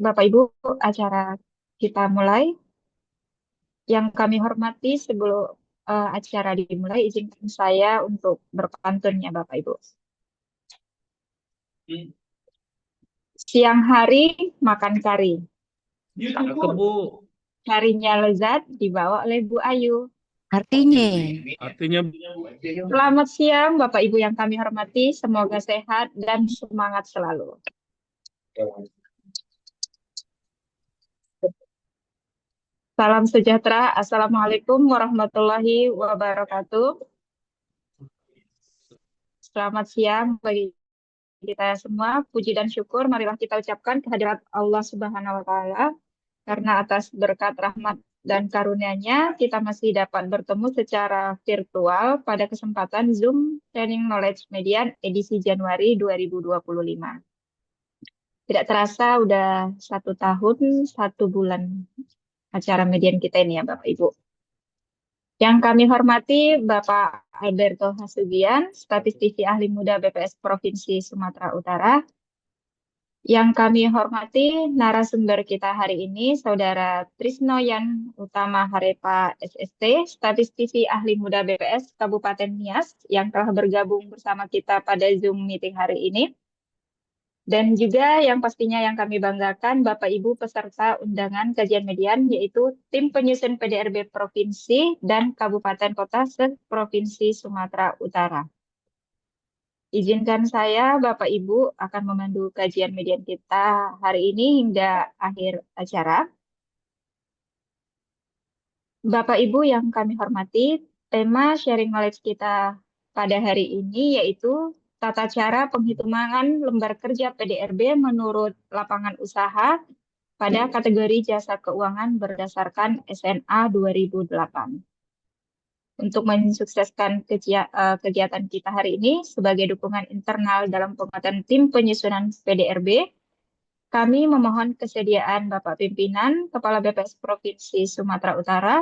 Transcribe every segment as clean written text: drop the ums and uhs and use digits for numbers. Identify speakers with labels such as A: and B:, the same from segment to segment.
A: Bapak Ibu, acara kita mulai. Yang kami hormati sebelum acara dimulai, izinkan saya untuk berpantun ya Bapak Ibu. Siang hari makan kari,
B: Cakep, Bu.
A: karinya lezat dibawa oleh Bu Ayu.
C: Artinya,
B: Artinya
A: Selamat siang Bapak Ibu yang kami hormati, semoga sehat dan semangat selalu. Salam sejahtera, Assalamualaikum warahmatullahi wabarakatuh. Selamat siang bagi kita semua. Puji dan syukur marilah kita ucapkan kehadirat Allah Subhanahu wa taala karena atas berkat rahmat dan karunia-Nya kita masih dapat bertemu secara virtual pada kesempatan Zoom Training Knowledge Median edisi Januari 2025. Tidak terasa udah 1 tahun, 1 bulan acara median kita ini ya Bapak Ibu. Yang kami hormati Bapak Alberto Hasugian, statistisi ahli muda BPS Provinsi Sumatera Utara. Yang kami hormati narasumber kita hari ini, Saudara Trisnoyan Utama Harepa SST, statistisi ahli muda BPS Kabupaten Nias, yang telah bergabung bersama kita pada Zoom meeting hari ini. Dan juga yang pastinya yang kami banggakan, Bapak Ibu peserta undangan kajian median, yaitu tim penyusun PDRB Provinsi dan Kabupaten Kota se-Provinsi Sumatera Utara. Izinkan saya, Bapak Ibu, akan memandu kajian median kita hari ini hingga akhir acara. Bapak Ibu yang kami hormati, tema sharing knowledge kita pada hari ini yaitu tata cara penghitungan lembar kerja PDRB menurut lapangan usaha pada kategori jasa keuangan berdasarkan SNA 2008. Untuk mensukseskan kegiatan kita hari ini sebagai dukungan internal dalam penguatan tim penyusunan PDRB, kami memohon kesediaan Bapak Pimpinan Kepala BPS Provinsi Sumatera Utara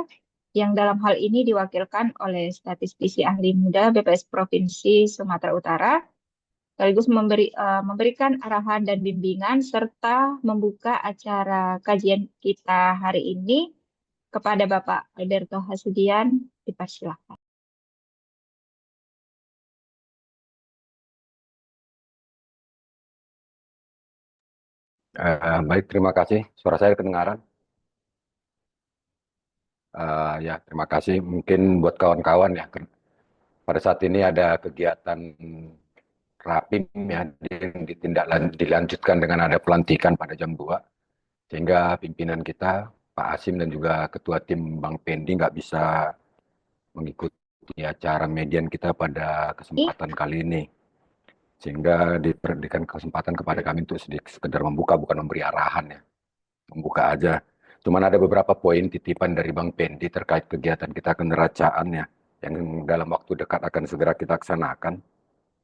A: yang dalam hal ini diwakilkan oleh statistisi ahli muda BPS Provinsi Sumatera Utara, sekaligus memberikan arahan dan bimbingan serta membuka acara kajian kita hari ini kepada Bapak Alberto Hasugian. Dipersilakan.
D: Baik, terima kasih. Suara saya kedengaran? Ya, terima kasih. Mungkin buat kawan-kawan ya, pada saat ini ada kegiatan rapim ya, yang dilanjutkan dengan ada pelantikan pada jam 2, sehingga pimpinan kita, Pak Asim dan juga Ketua Tim Bang Pendi nggak bisa mengikuti acara median kita pada kesempatan kali ini. Sehingga diberikan kesempatan kepada kami untuk sekedar membuka, bukan memberi arahan ya. Membuka aja. Cuman ada beberapa poin titipan dari Bang Pendi terkait kegiatan kita keneracaan ya, yang dalam waktu dekat akan segera kita laksanakan.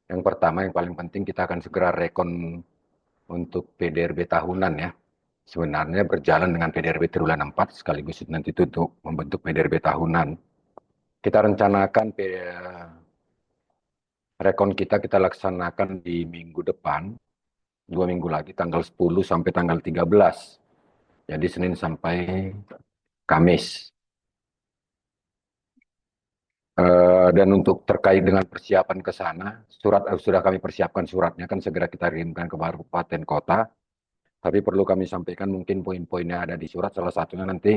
D: Yang pertama, yang paling penting, kita akan segera rekon untuk PDRB tahunan ya. Sebenarnya berjalan dengan PDRB triwulan 4, sekaligus nanti itu untuk membentuk PDRB tahunan. Kita rencanakan rekon kita laksanakan di minggu depan, 2 minggu lagi, tanggal 10 sampai tanggal 13. Jadi Senin sampai Kamis. Dan untuk terkait dengan persiapan ke sana, sudah kami persiapkan suratnya, kan segera kita kirimkan ke kabupaten kota. Tapi perlu kami sampaikan mungkin poin-poinnya ada di surat. Salah satunya nanti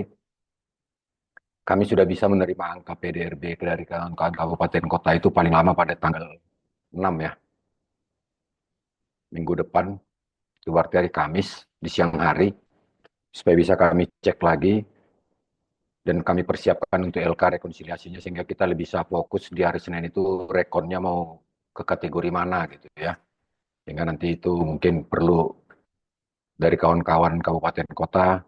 D: kami sudah bisa menerima angka PDRB dari kawan-kawan kabupaten kota itu paling lama pada tanggal 6 ya. Minggu depan, itu berarti hari Kamis di siang hari, supaya bisa kami cek lagi dan kami persiapkan untuk LK rekonsiliasinya, sehingga kita lebih bisa fokus di hari Senin itu rekonnya mau ke kategori mana gitu ya. Sehingga nanti itu mungkin perlu dari kawan-kawan kabupaten kota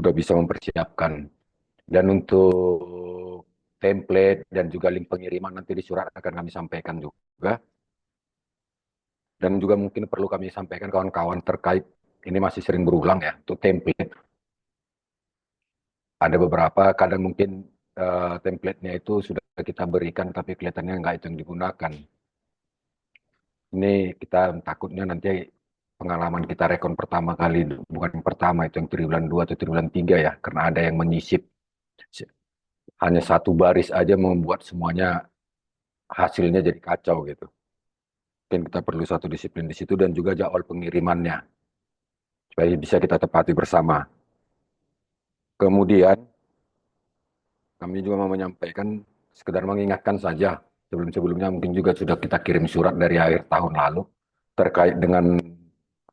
D: udah bisa mempersiapkan. Dan untuk template dan juga link pengiriman nanti di surat akan kami sampaikan juga. Dan juga mungkin perlu kami sampaikan kawan-kawan terkait, ini masih sering berulang ya, untuk template. Ada beberapa, kadang mungkin template-nya itu sudah kita berikan, tapi kelihatannya nggak itu yang digunakan. Ini kita takutnya nanti pengalaman kita rekon pertama kali, bukan yang pertama, itu yang triwulan 2 atau triwulan 3 ya, karena ada yang menyisip. Hanya satu baris aja membuat semuanya hasilnya jadi kacau gitu. Mungkin kita perlu satu disiplin di situ dan juga jadwal pengirimannya supaya bisa kita tepati bersama. Kemudian kami juga mau menyampaikan, sekedar mengingatkan saja, sebelum-sebelumnya mungkin juga sudah kita kirim surat dari akhir tahun lalu terkait dengan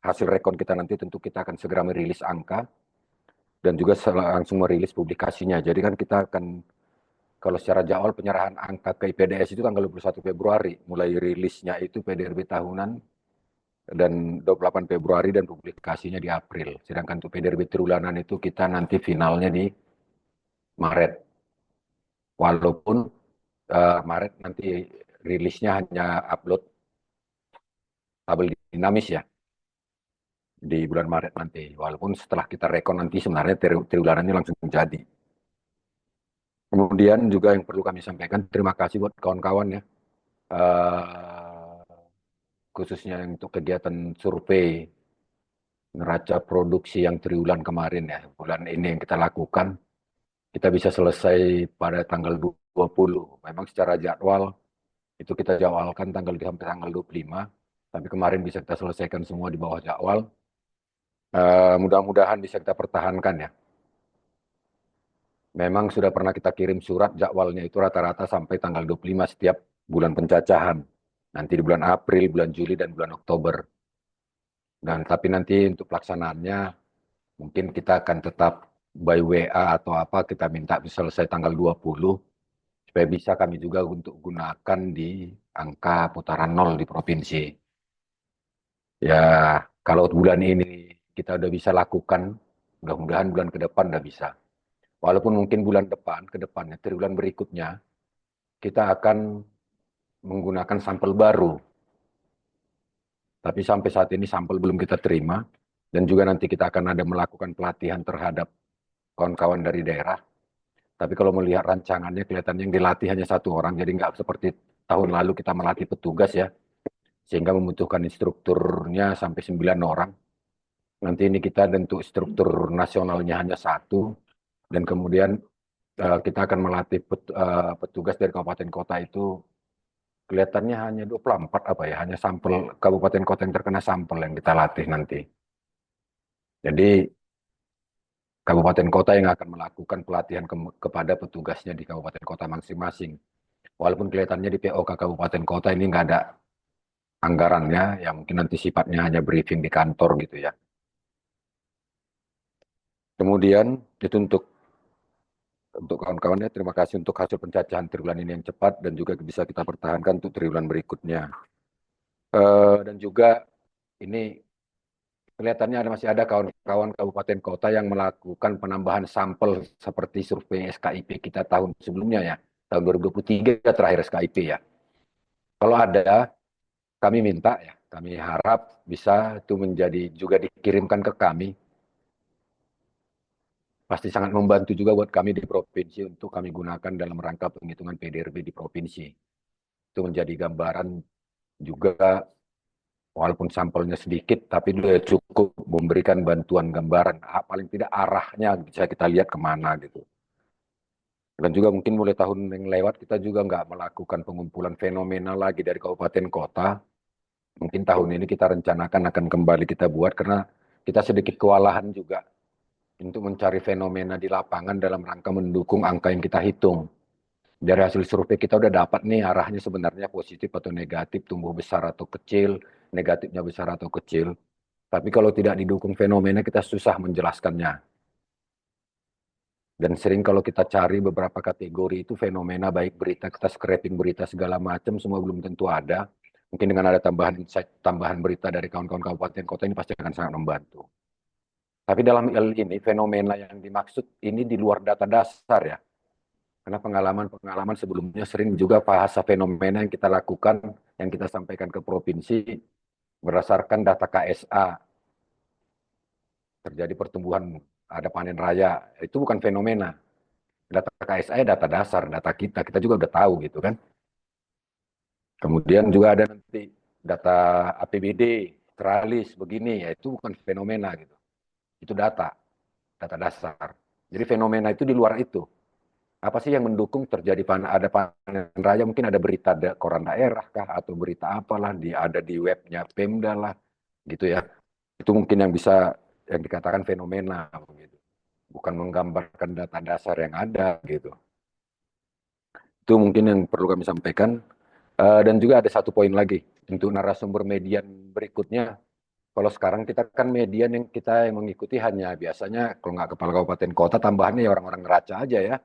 D: hasil rekon kita nanti, tentu kita akan segera merilis angka dan juga langsung merilis publikasinya. Jadi kan kita akan, kalau secara jadwal penyerahan angka ke IPDS itu tanggal 21 Februari, mulai rilisnya itu PDRB tahunan dan 28 Februari dan publikasinya di April. Sedangkan untuk PDRB triwulanan itu kita nanti finalnya di Maret. Walaupun Maret nanti rilisnya hanya upload tabel dinamis ya di bulan Maret nanti. Walaupun setelah kita rekon nanti sebenarnya triwulanannya langsung jadi. Kemudian juga yang perlu kami sampaikan, terima kasih buat kawan-kawan ya. Khususnya untuk kegiatan survei neraca produksi yang triwulan kemarin ya. Bulan ini yang kita lakukan, kita bisa selesai pada tanggal 20. Memang secara jadwal itu kita jadwalkan sampai tanggal 25, tapi kemarin bisa kita selesaikan semua di bawah jadwal. Mudah-mudahan bisa kita pertahankan ya. Memang sudah pernah kita kirim surat, jadwalnya itu rata-rata sampai tanggal 25 setiap bulan pencacahan. Nanti di bulan April, bulan Juli, dan bulan Oktober. Dan tapi nanti untuk pelaksanaannya mungkin kita akan tetap by WA atau apa, kita minta selesai tanggal 20 supaya bisa kami juga untuk gunakan di angka putaran nol di provinsi. Ya, kalau bulan ini kita udah bisa lakukan, mudah-mudahan bulan ke depan udah bisa. Walaupun mungkin bulan depan, ke depannya, triwulan berikutnya, kita akan menggunakan sampel baru. Tapi sampai saat ini sampel belum kita terima, dan juga nanti kita akan ada melakukan pelatihan terhadap kawan-kawan dari daerah. Tapi kalau melihat rancangannya, kelihatannya yang dilatih hanya satu orang, jadi nggak seperti tahun lalu kita melatih petugas ya, sehingga membutuhkan instrukturnya sampai 9 orang. Nanti ini kita bentuk struktur nasionalnya hanya satu, dan kemudian kita akan melatih petugas dari kabupaten kota itu kelihatannya hanya 24 apa ya, hanya sampel kabupaten kota yang terkena sampel yang kita latih nanti. Jadi kabupaten kota yang akan melakukan pelatihan kepada petugasnya di kabupaten kota masing-masing. Walaupun kelihatannya di POK kabupaten kota ini nggak ada anggarannya, ya mungkin nanti sifatnya hanya briefing di kantor gitu ya. Kemudian itu untuk kawan-kawannya, terima kasih untuk hasil pencacahan triwulan ini yang cepat dan juga bisa kita pertahankan untuk triwulan berikutnya. Dan juga ini kelihatannya masih ada kawan-kawan kabupaten kota yang melakukan penambahan sampel seperti survei SKIP kita tahun sebelumnya ya, tahun 2023 terakhir SKIP ya. Kalau ada, kami minta ya, kami harap bisa itu menjadi juga dikirimkan ke kami. Pasti sangat membantu juga buat kami di provinsi untuk kami gunakan dalam rangka penghitungan PDRB di provinsi. Itu menjadi gambaran juga, walaupun sampelnya sedikit, tapi sudah cukup memberikan bantuan gambaran. Paling tidak arahnya bisa kita lihat kemana gitu. Dan juga mungkin mulai tahun yang lewat kita juga nggak melakukan pengumpulan fenomena lagi dari kabupaten kota. Mungkin tahun ini kita rencanakan akan kembali kita buat karena kita sedikit kewalahan juga untuk mencari fenomena di lapangan dalam rangka mendukung angka yang kita hitung. Dari hasil survei kita udah dapat nih arahnya sebenarnya positif atau negatif, tumbuh besar atau kecil, negatifnya besar atau kecil. Tapi kalau tidak didukung fenomena kita susah menjelaskannya. Dan sering kalau kita cari beberapa kategori itu fenomena, baik berita, kita scraping berita segala macam, semua belum tentu ada. Mungkin dengan ada tambahan insight, tambahan berita dari kawan-kawan kabupaten kota ini pasti akan sangat membantu. Tapi dalam hal ini fenomena yang dimaksud ini di luar data dasar ya. Karena pengalaman-pengalaman sebelumnya sering juga bahasa fenomena yang kita lakukan, yang kita sampaikan ke provinsi berdasarkan data KSA. Terjadi pertumbuhan, ada panen raya, itu bukan fenomena. Data KSA data dasar, data kita juga udah tahu gitu kan. Kemudian juga ada nanti data APBD, Australis begini, ya itu bukan fenomena gitu. Itu data dasar. Jadi fenomena itu di luar itu. Apa sih yang mendukung terjadi ada panen raya? Mungkin ada berita koran daerah kah atau berita apalah ada di webnya Pemda lah gitu ya. Itu mungkin yang bisa yang dikatakan fenomena gitu. Bukan menggambarkan data dasar yang ada gitu. Itu mungkin yang perlu kami sampaikan. Dan juga ada satu poin lagi untuk narasumber median berikutnya. Kalau sekarang kita kan median yang kita yang mengikuti hanya biasanya kalau nggak kepala kabupaten kota tambahannya ya orang-orang neraca aja ya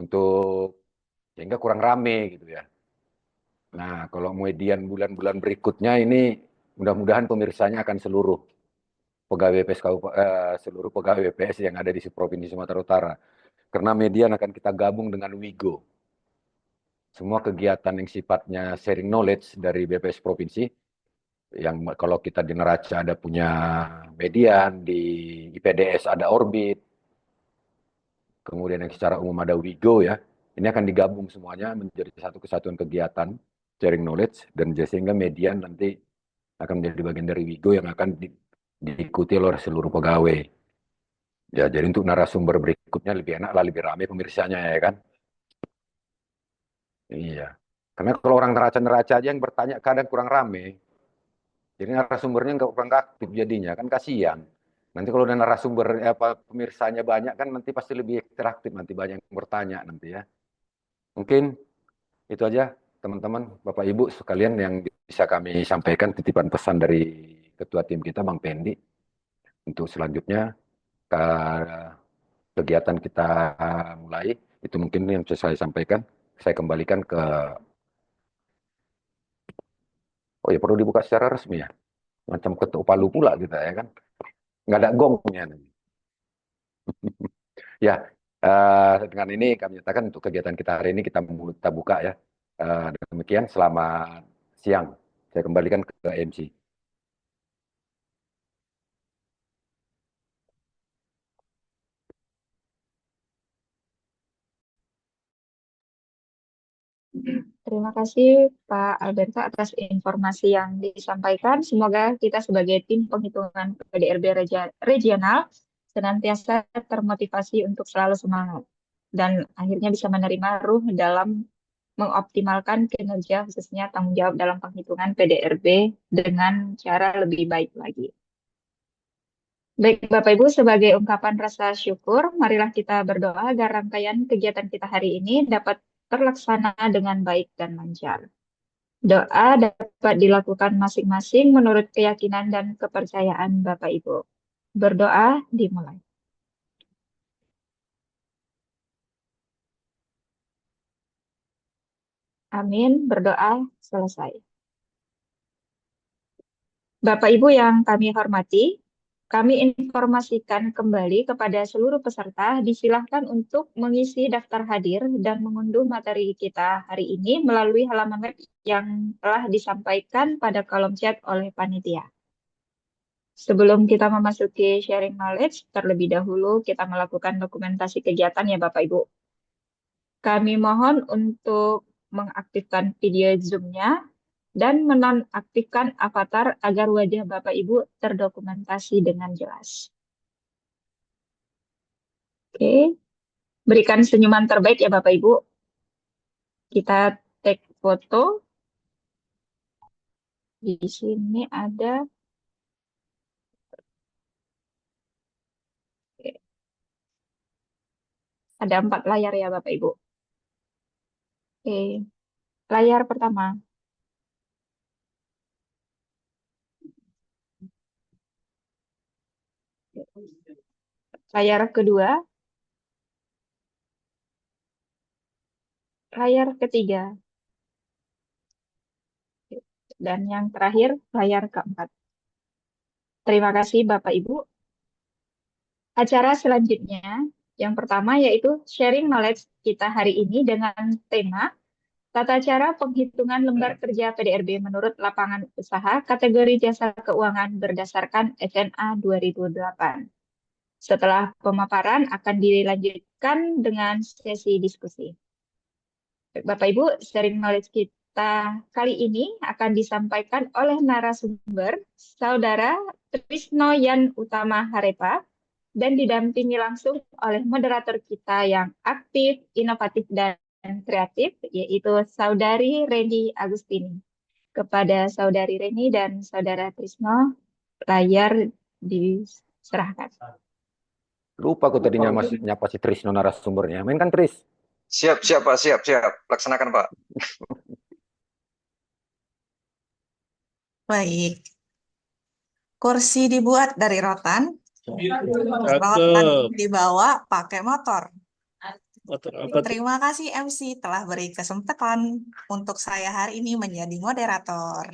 D: untuk sehingga kurang rame gitu ya. Nah kalau median bulan-bulan berikutnya ini mudah-mudahan pemirsanya akan seluruh pegawai BPS yang ada di Provinsi Sumatera Utara. Karena median akan kita gabung dengan Wigo. Semua kegiatan yang sifatnya sharing knowledge dari BPS Provinsi, yang kalau kita di neraca ada punya median, di IPDS ada Orbit, kemudian yang secara umum ada Wigo ya, ini akan digabung semuanya menjadi satu kesatuan kegiatan sharing knowledge, dan sehingga median nanti akan menjadi bagian dari Wigo yang akan diikuti oleh seluruh pegawai. Ya, jadi untuk narasumber berikutnya lebih enak lah, lebih ramai pemirsanya ya kan. Iya. Karena kalau orang neraca-neraca aja yang bertanya kadang kurang rame. Jadi narasumbernya nggak kurang aktif jadinya, kan kasihan. Nanti kalau ada narasumber pemirsanya banyak kan nanti pasti lebih interaktif, nanti banyak yang bertanya nanti ya. Mungkin itu aja teman-teman, Bapak Ibu sekalian yang bisa kami sampaikan titipan pesan dari ketua tim kita Bang Pendi. Untuk selanjutnya kegiatan kita mulai, itu mungkin yang bisa saya sampaikan. Saya kembalikan ke, oh ya perlu dibuka secara resmi ya, macam ketuk palu pula kita ya kan, nggak ada gongnya. Ya, dengan ini kami nyatakan untuk kegiatan kita hari ini kita buka ya. Demikian, selamat siang. Saya kembalikan ke MC.
A: Terima kasih Pak Alberto atas informasi yang disampaikan. Semoga kita sebagai tim penghitungan PDRB regional senantiasa termotivasi untuk selalu semangat dan akhirnya bisa menerima ruh dalam mengoptimalkan kinerja khususnya tanggung jawab dalam penghitungan PDRB dengan cara lebih baik lagi. Baik Bapak Ibu, sebagai ungkapan rasa syukur, marilah kita berdoa agar rangkaian kegiatan kita hari ini dapat terlaksana dengan baik dan lancar. Doa dapat dilakukan masing-masing menurut keyakinan dan kepercayaan Bapak Ibu. Berdoa dimulai. Amin. Berdoa selesai. Bapak Ibu yang kami hormati, kami informasikan kembali kepada seluruh peserta disilahkan untuk mengisi daftar hadir dan mengunduh materi kita hari ini melalui halaman web yang telah disampaikan pada kolom chat oleh panitia. Sebelum kita memasuki sharing knowledge, terlebih dahulu kita melakukan dokumentasi kegiatan ya Bapak Ibu. Kami mohon untuk mengaktifkan video Zoom-nya dan menonaktifkan avatar agar wajah Bapak Ibu terdokumentasi dengan jelas. Oke, berikan senyuman terbaik ya Bapak Ibu. Kita take foto. Di sini ada ada 4 layar ya Bapak Ibu. Oke, layar pertama. Layar kedua. Layar ketiga. Dan yang terakhir, layar keempat. Terima kasih Bapak Ibu. Acara selanjutnya, yang pertama yaitu sharing knowledge kita hari ini dengan tema Tata cara penghitungan lembar kerja PDRB menurut lapangan usaha kategori jasa keuangan berdasarkan SNA 2008. Setelah pemaparan akan dilanjutkan dengan sesi diskusi. Bapak Ibu, sharing knowledge kita kali ini akan disampaikan oleh narasumber Saudara Trisno Yan Utama Harepa dan didampingi langsung oleh moderator kita yang aktif, inovatif, dan kreatif, yaitu Saudari Reni Agustini. Kepada Saudari Reni dan Saudara Trisno, layar diserahkan.
D: Lupa aku tadinya masih nyapa si Trisno narasumbernya. Main kan Tris?
C: Siap, Pak. Siap. Laksanakan, Pak.
E: Baik. Kursi dibuat dari rotan, rotan
B: Cakep.
E: dibawa pakai motor.
B: Motor apa tuh?
E: Terima kasih MC telah beri kesempatan untuk saya hari ini menjadi moderator.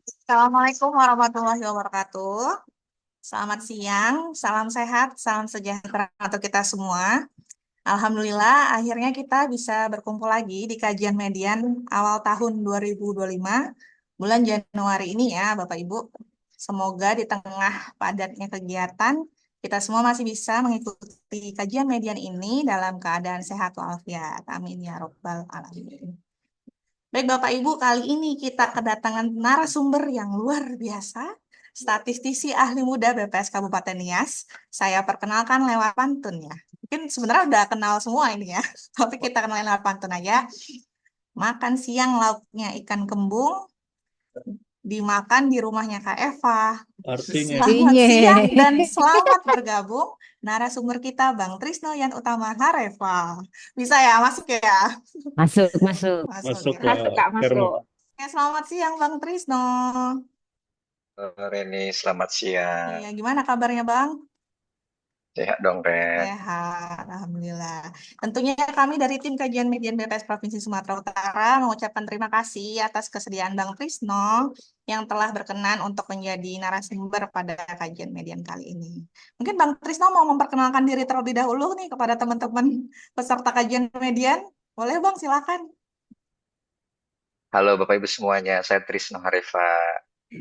E: Assalamualaikum warahmatullahi wabarakatuh. Selamat siang, salam sehat, salam sejahtera untuk kita semua. Alhamdulillah, akhirnya kita bisa berkumpul lagi di kajian median awal tahun 2025, bulan Januari ini ya, Bapak Ibu. Semoga di tengah padatnya kegiatan, kita semua masih bisa mengikuti kajian median ini dalam keadaan sehat walafiat. Amin ya Rabbal Alamin. Baik Bapak Ibu, kali ini kita kedatangan narasumber yang luar biasa, statistisi ahli muda BPS Kabupaten Nias. Saya perkenalkan lewat pantun ya. Mungkin sebenarnya udah kenal semua ini ya, tapi kita kenalin lewat pantun aja. Makan siang lauknya ikan kembung, dimakan di rumahnya Kak Eva.
B: Artinya.
E: Selamat siang dan selamat bergabung narasumber kita Bang Trisno Yan Utama Hareva. Bisa ya, masuk ya?
F: Masuk.
E: Masuk
B: Masuk
E: ya.
B: lah.
A: Masuk, Kak, masuk.
E: Ya, selamat siang Bang Trisno.
C: Reni, selamat siang.
E: Iya, gimana kabarnya Bang?
C: Sehat dong, Ren.
E: Sehat, Alhamdulillah. Tentunya kami dari tim kajian median BPS Provinsi Sumatera Utara mengucapkan terima kasih atas kesediaan Bang Trisno yang telah berkenan untuk menjadi narasumber pada kajian median kali ini. Mungkin Bang Trisno mau memperkenalkan diri terlebih dahulu nih kepada teman-teman peserta kajian median. Boleh Bang, silakan.
C: Halo Bapak Ibu semuanya, saya Trisno Hareva,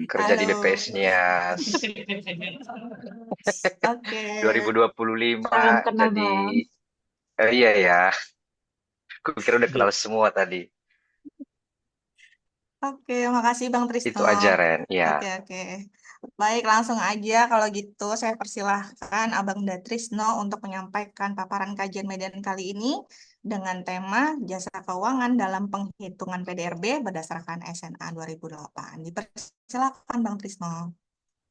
C: kerja di
E: Halo.
C: BPS Nias.
E: Oke.
C: 2025
A: Salam kenal,
C: jadi
A: Bang.
C: iya ya. Aku kira udah kenal semua tadi.
E: Oke, makasih Bang Trisno.
C: Itu aja, Ren. Iya.
E: Oke. Baik, langsung aja kalau gitu saya persilahkan Abang Trisno untuk menyampaikan paparan kajian median kali ini dengan tema jasa keuangan dalam penghitungan PDRB berdasarkan SNA 2008. Dipersilakan Bang Trisno.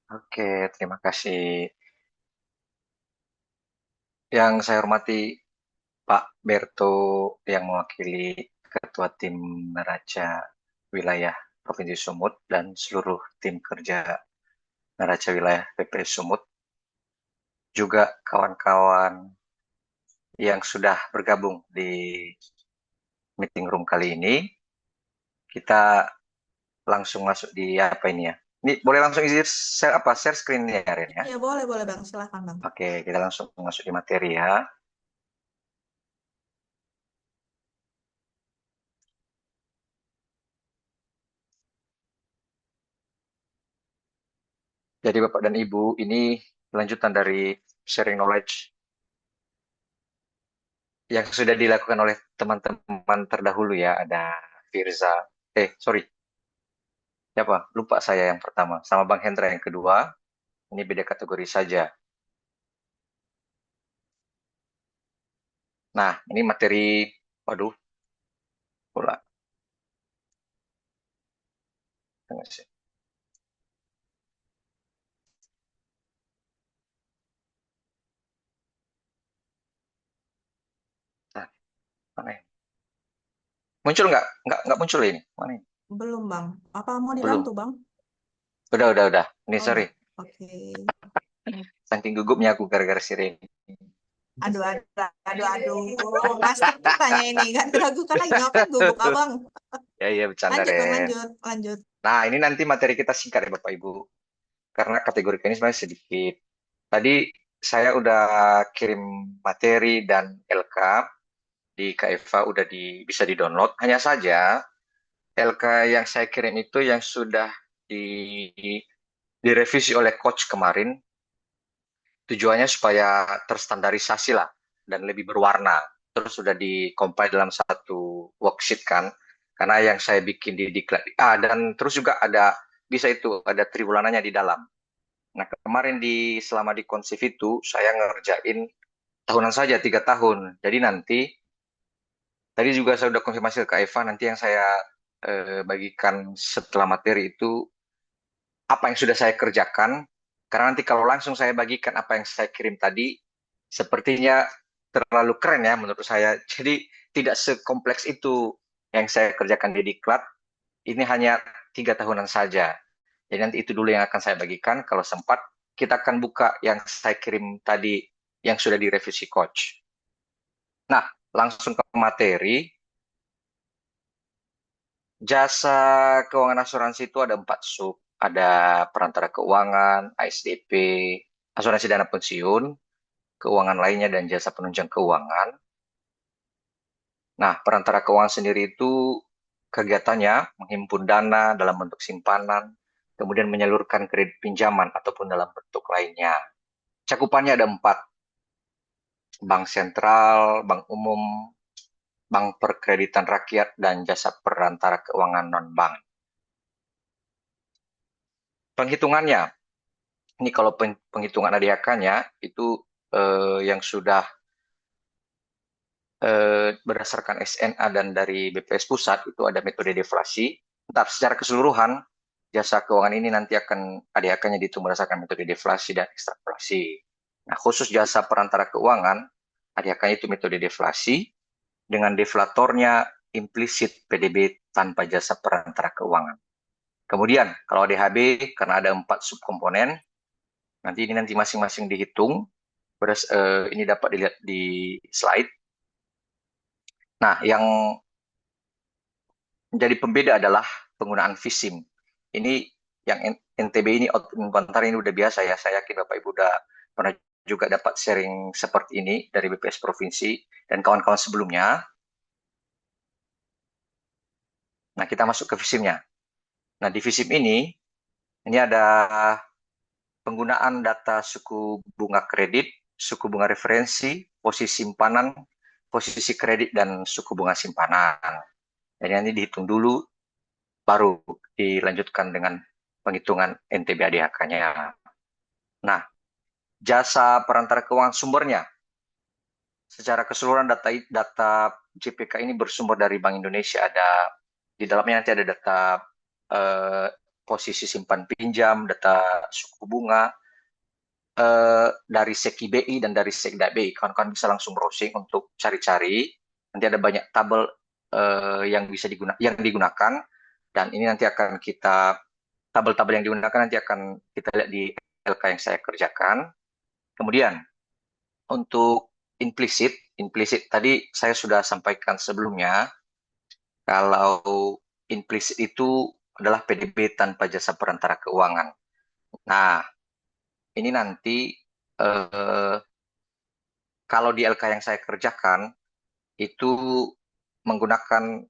C: Oke, terima kasih. Yang saya hormati Pak Berto yang mewakili Ketua Tim Neraca Wilayah Provinsi Sumut dan seluruh tim kerja Neraca Wilayah PPS Sumut. Juga kawan-kawan yang sudah bergabung di meeting room kali ini. Kita langsung masuk di apa ini ya? Ini boleh langsung isi share screen ya, Ren ya?
E: Iya, boleh Bang. Silakan Bang.
C: Oke, kita langsung masuk di materi ya. Jadi Bapak dan Ibu, ini lanjutan dari sharing knowledge yang sudah dilakukan oleh teman-teman terdahulu ya. Ada Firza, siapa? Lupa saya yang pertama. Sama Bang Hendra yang kedua. Ini beda kategori saja. Nah, ini materi, waduh, pula. Tengah sih. Nah, mana ini? Muncul nggak? Nggak muncul ini. Mana ini?
E: Belum Bang. Apa mau dibantu Bang?
C: Udah. Ini
E: Oh,
C: sorry.
E: Oke.
C: Saking gugupnya aku gara-gara sirene.
E: Aduh. Pasti tanya ini, kan diragukan lagi ngapain gugup Abang.
C: Ya, bercanda,
E: Lanjut Bang,
C: Ren.
E: lanjut.
C: Nah, ini nanti materi kita singkat ya Bapak Ibu. Karena kategori ini sebenarnya sedikit. Tadi saya udah kirim materi dan LK di KFA udah bisa di-download. Hanya saja LK yang saya kirim itu yang sudah direvisi oleh coach kemarin. Tujuannya supaya terstandarisasi lah dan lebih berwarna. Terus sudah di-compile dalam satu worksheet kan. Karena yang saya bikin di diklat, dan terus juga bisa itu ada triwulanannya di dalam. Nah, kemarin selama di konsif itu saya ngerjain tahunan saja 3 tahun. Jadi nanti tadi juga saya sudah konfirmasi ke Eva, nanti yang saya bagikan setelah materi itu apa yang sudah saya kerjakan. Karena nanti kalau langsung saya bagikan apa yang saya kirim tadi, sepertinya terlalu keren ya menurut saya. Jadi tidak sekompleks itu yang saya kerjakan di diklat. Ini hanya 3 tahunan saja. Jadi nanti itu dulu yang akan saya bagikan. Kalau sempat, kita akan buka yang saya kirim tadi yang sudah direvisi coach. Nah, langsung ke materi. Jasa keuangan asuransi itu ada 4 sub. Ada perantara keuangan, ASDP, asuransi dana pensiun, keuangan lainnya, dan jasa penunjang keuangan. Nah, perantara keuangan sendiri itu kegiatannya menghimpun dana dalam bentuk simpanan, kemudian menyalurkan kredit pinjaman ataupun dalam bentuk lainnya. Cakupannya ada 4. Bank sentral, bank umum, bank perkreditan rakyat, dan jasa perantara keuangan non-bank. Penghitungannya, ini kalau penghitungan ADHK-nya itu yang sudah berdasarkan SNA dan dari BPS Pusat itu ada metode deflasi. Ntar secara keseluruhan jasa keuangan ini nanti akan ADHK-nya dihitung berdasarkan metode deflasi dan ekstrapolasi. Nah, khusus jasa perantara keuangan, ADHK-nya itu metode deflasi dengan deflatornya implisit PDB tanpa jasa perantara keuangan. Kemudian, kalau ADHB, karena ada 4 subkomponen, nanti masing-masing dihitung. Ini dapat dilihat di slide. Nah, yang menjadi pembeda adalah penggunaan FISIM. Ini yang NTB ini, inventar ini udah biasa ya. Saya yakin Bapak Ibu udah pernah juga dapat sharing seperti ini dari BPS Provinsi dan kawan-kawan sebelumnya. Nah, kita masuk ke FISIM-nya. Nah, di FISIM ini ada penggunaan data suku bunga kredit, suku bunga referensi, posisi simpanan, posisi kredit, dan suku bunga simpanan. Jadi nanti dihitung dulu, baru dilanjutkan dengan penghitungan NTB ADHK-nya. Nah, jasa perantara keuangan sumbernya. Secara keseluruhan data JPK ini bersumber dari Bank Indonesia. Di dalamnya nanti ada data posisi simpan pinjam, data suku bunga, dari SEKI BI dan dari Sekda BI. Kawan-kawan bisa langsung browsing untuk cari-cari. Nanti ada banyak tabel yang digunakan, dan ini nanti akan tabel-tabel yang digunakan nanti akan kita lihat di LK yang saya kerjakan. Kemudian untuk implisit tadi saya sudah sampaikan sebelumnya, kalau implisit itu adalah PDB tanpa jasa perantara keuangan. Nah, ini nanti kalau di LK yang saya kerjakan itu menggunakan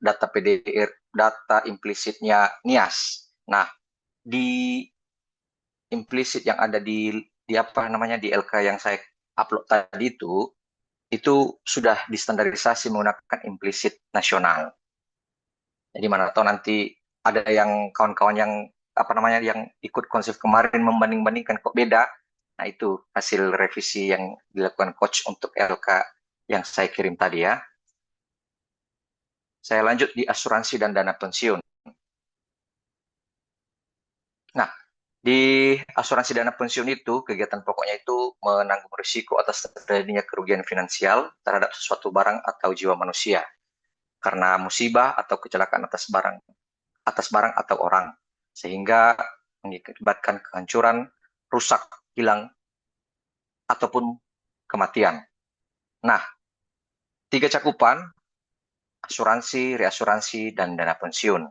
C: data PDR, data implisitnya NIAS. Nah, di implisit yang ada di LK yang saya upload tadi itu sudah distandarisasi menggunakan implisit nasional. Jadi mana tahu nanti ada yang kawan-kawan yang yang ikut konsif kemarin membanding-bandingkan kok beda. Nah, itu hasil revisi yang dilakukan coach untuk LK yang saya kirim tadi ya. Saya lanjut di asuransi dan dana pensiun. Nah, di asuransi dana pensiun itu, kegiatan pokoknya itu menanggung risiko atas terjadinya kerugian finansial terhadap sesuatu barang atau jiwa manusia karena musibah atau kecelakaan atas barang atau orang, sehingga mengakibatkan kehancuran, rusak, hilang, ataupun kematian. Nah, 3 cakupan, asuransi, reasuransi, dan dana pensiun.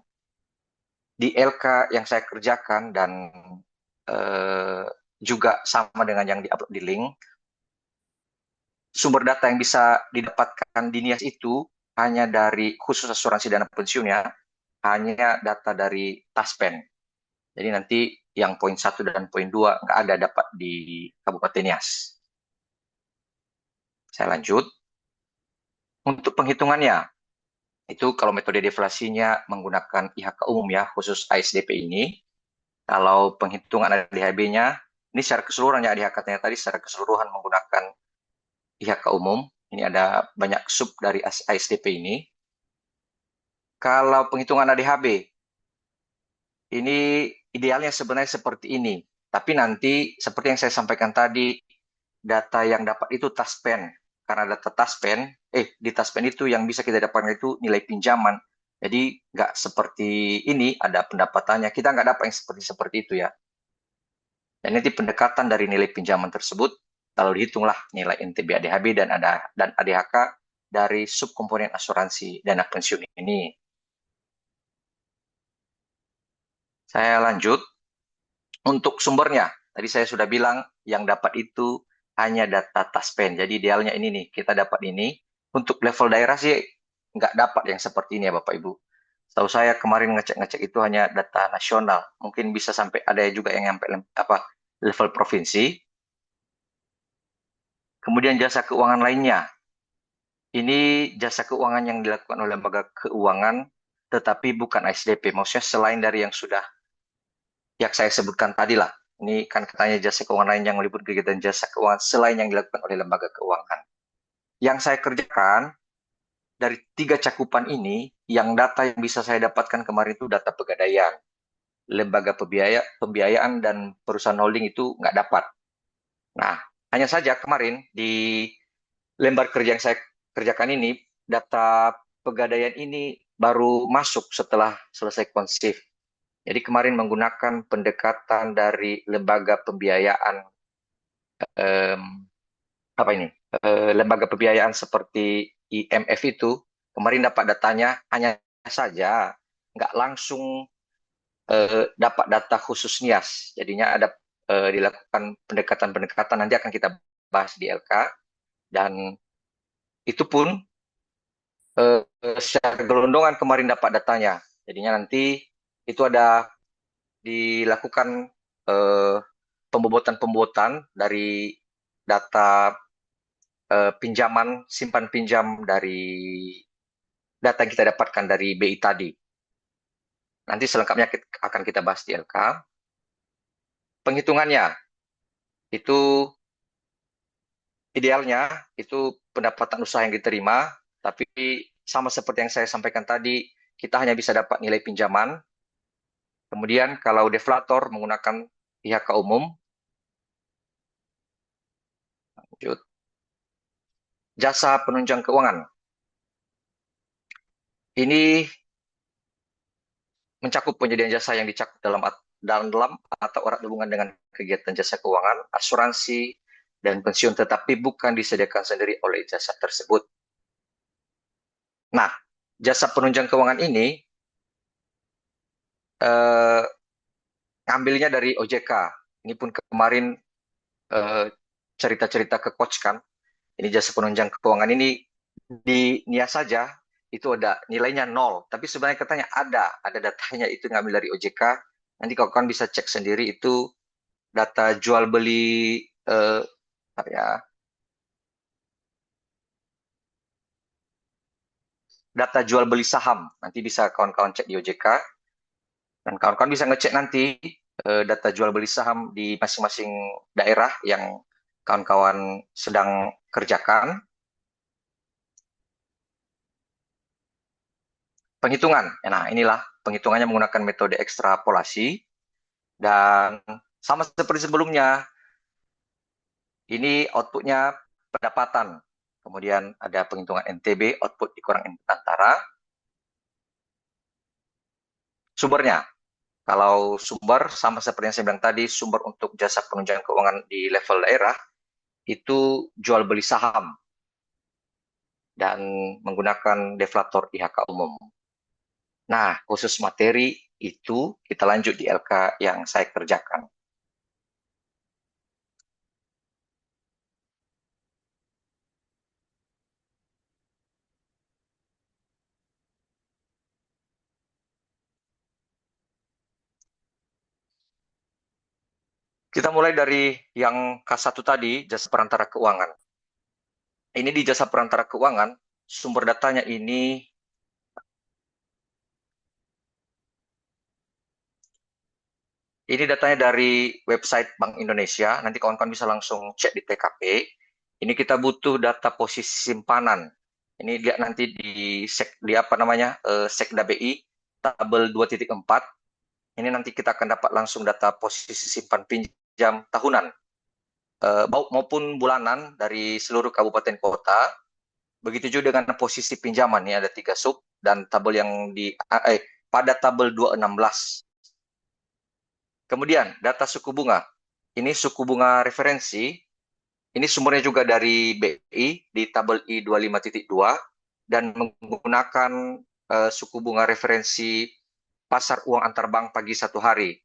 C: Di LK yang saya kerjakan dan juga sama dengan yang di-upload di link, sumber data yang bisa didapatkan di NIAS itu hanya dari khusus asuransi dana pensiunnya, hanya data dari Taspen. Jadi nanti yang poin 1 dan poin 2 nggak ada dapat di Kabupaten Nias. Saya lanjut. Untuk penghitungannya, Itu kalau metode deflasinya menggunakan IHK umum ya, khusus ASDP ini. Kalau penghitungan ADHB-nya, ini secara keseluruhan ya, ADHK-nya tadi secara keseluruhan menggunakan IHK umum. Ini ada banyak sub dari ASDP ini. Kalau penghitungan ADHB, ini idealnya sebenarnya seperti ini. Tapi nanti, seperti yang saya sampaikan tadi, data yang dapat itu taspen. Karena data taspen, di taspen itu yang bisa kita dapatkan itu nilai pinjaman. Jadi nggak seperti ini, ada pendapatannya. Kita nggak dapat yang seperti itu ya. Dan nanti pendekatan dari nilai pinjaman tersebut, lalu dihitunglah nilai NTB ADHB dan ADHK dari subkomponen asuransi dana pensiun ini. Saya lanjut. Untuk sumbernya, tadi saya sudah bilang yang dapat itu hanya data taspen. Jadi idealnya ini nih, kita dapat ini. Untuk level daerah sih nggak dapat yang seperti ini ya Bapak Ibu. Setahu saya kemarin ngecek-ngecek itu hanya data nasional. Mungkin bisa sampai ada juga yang sampai level provinsi. Kemudian jasa keuangan lainnya. Ini jasa keuangan yang dilakukan oleh lembaga keuangan, tetapi bukan ASDP. Maksudnya selain dari yang sudah yang saya sebutkan tadi lah. Ini kan katanya jasa keuangan lain yang meliputi kegiatan jasa keuangan selain yang dilakukan oleh lembaga keuangan. Yang saya kerjakan, dari 3 cakupan ini, yang data yang bisa saya dapatkan kemarin itu data pegadaian. Lembaga pembiayaan dan perusahaan holding itu nggak dapat. Nah, hanya saja kemarin di lembar kerja yang saya kerjakan ini, data pegadaian ini baru masuk setelah selesai konsif. Jadi kemarin menggunakan pendekatan dari lembaga pembiayaan, lembaga pembiayaan seperti IMF itu, kemarin dapat datanya, hanya saja nggak langsung dapat data khusus NIAS. Jadinya ada dilakukan pendekatan-pendekatan, nanti akan kita bahas di LK, dan itu pun secara gelondongan kemarin dapat datanya. Jadinya nanti itu ada dilakukan pembobotan dari data pinjaman, simpan pinjam dari data yang kita dapatkan dari BI tadi. Nanti selengkapnya akan kita bahas di LK. Penghitungannya, itu idealnya itu pendapatan usaha yang diterima, tapi sama seperti yang saya sampaikan tadi, kita hanya bisa dapat nilai pinjaman. Kemudian kalau deflator menggunakan IHK umum. Lanjut. Jasa penunjang keuangan. Ini mencakup penyediaan jasa yang dicakup dalam atau erat hubungan dengan kegiatan jasa keuangan, asuransi, dan pensiun, tetapi bukan disediakan sendiri oleh jasa tersebut. Nah, jasa penunjang keuangan ini ngambilnya dari OJK. Ini pun kemarin cerita-cerita ke coach kan. Ini jasa penunjang keuangan ini di NIAS saja itu ada nilainya 0, tapi sebenarnya katanya ada datanya, itu ngambil dari OJK. Nanti kawan-kawan bisa cek sendiri, itu data jual beli data jual beli saham. Nanti bisa kawan-kawan cek di OJK, dan kawan-kawan bisa ngecek nanti data jual beli saham di masing-masing daerah yang kawan-kawan sedang kerjakan. Penghitungan. Nah, inilah penghitungannya menggunakan metode ekstrapolasi. Dan sama seperti sebelumnya, ini outputnya pendapatan. Kemudian ada penghitungan NTB, output dikurang input antara. Sumbernya. Kalau sumber, sama seperti yang saya bilang tadi, sumber untuk jasa penunjangan keuangan di level daerah, itu jual beli saham. Dan menggunakan deflator IHK umum. Nah, khusus materi itu kita lanjut di LK yang saya kerjakan. Kita mulai dari yang K1 tadi, jasa perantara keuangan. Ini di jasa perantara keuangan, sumber datanya ini Ini datanya dari website Bank Indonesia. Nanti kawan-kawan bisa langsung cek di TKP. Ini kita butuh data posisi simpanan. Ini lihat nanti di apa namanya Sekda BI tabel 2.4. Ini nanti kita akan dapat langsung data posisi simpan pinjam tahunan maupun bulanan dari seluruh kabupaten kota. Begitu juga dengan posisi pinjaman. Ini ada 3 sub dan tabel yang pada tabel 216. Kemudian data suku bunga. Ini suku bunga referensi. Ini sumbernya juga dari BI di tabel I25.2 dan menggunakan suku bunga referensi pasar uang antar bank pagi 1 hari.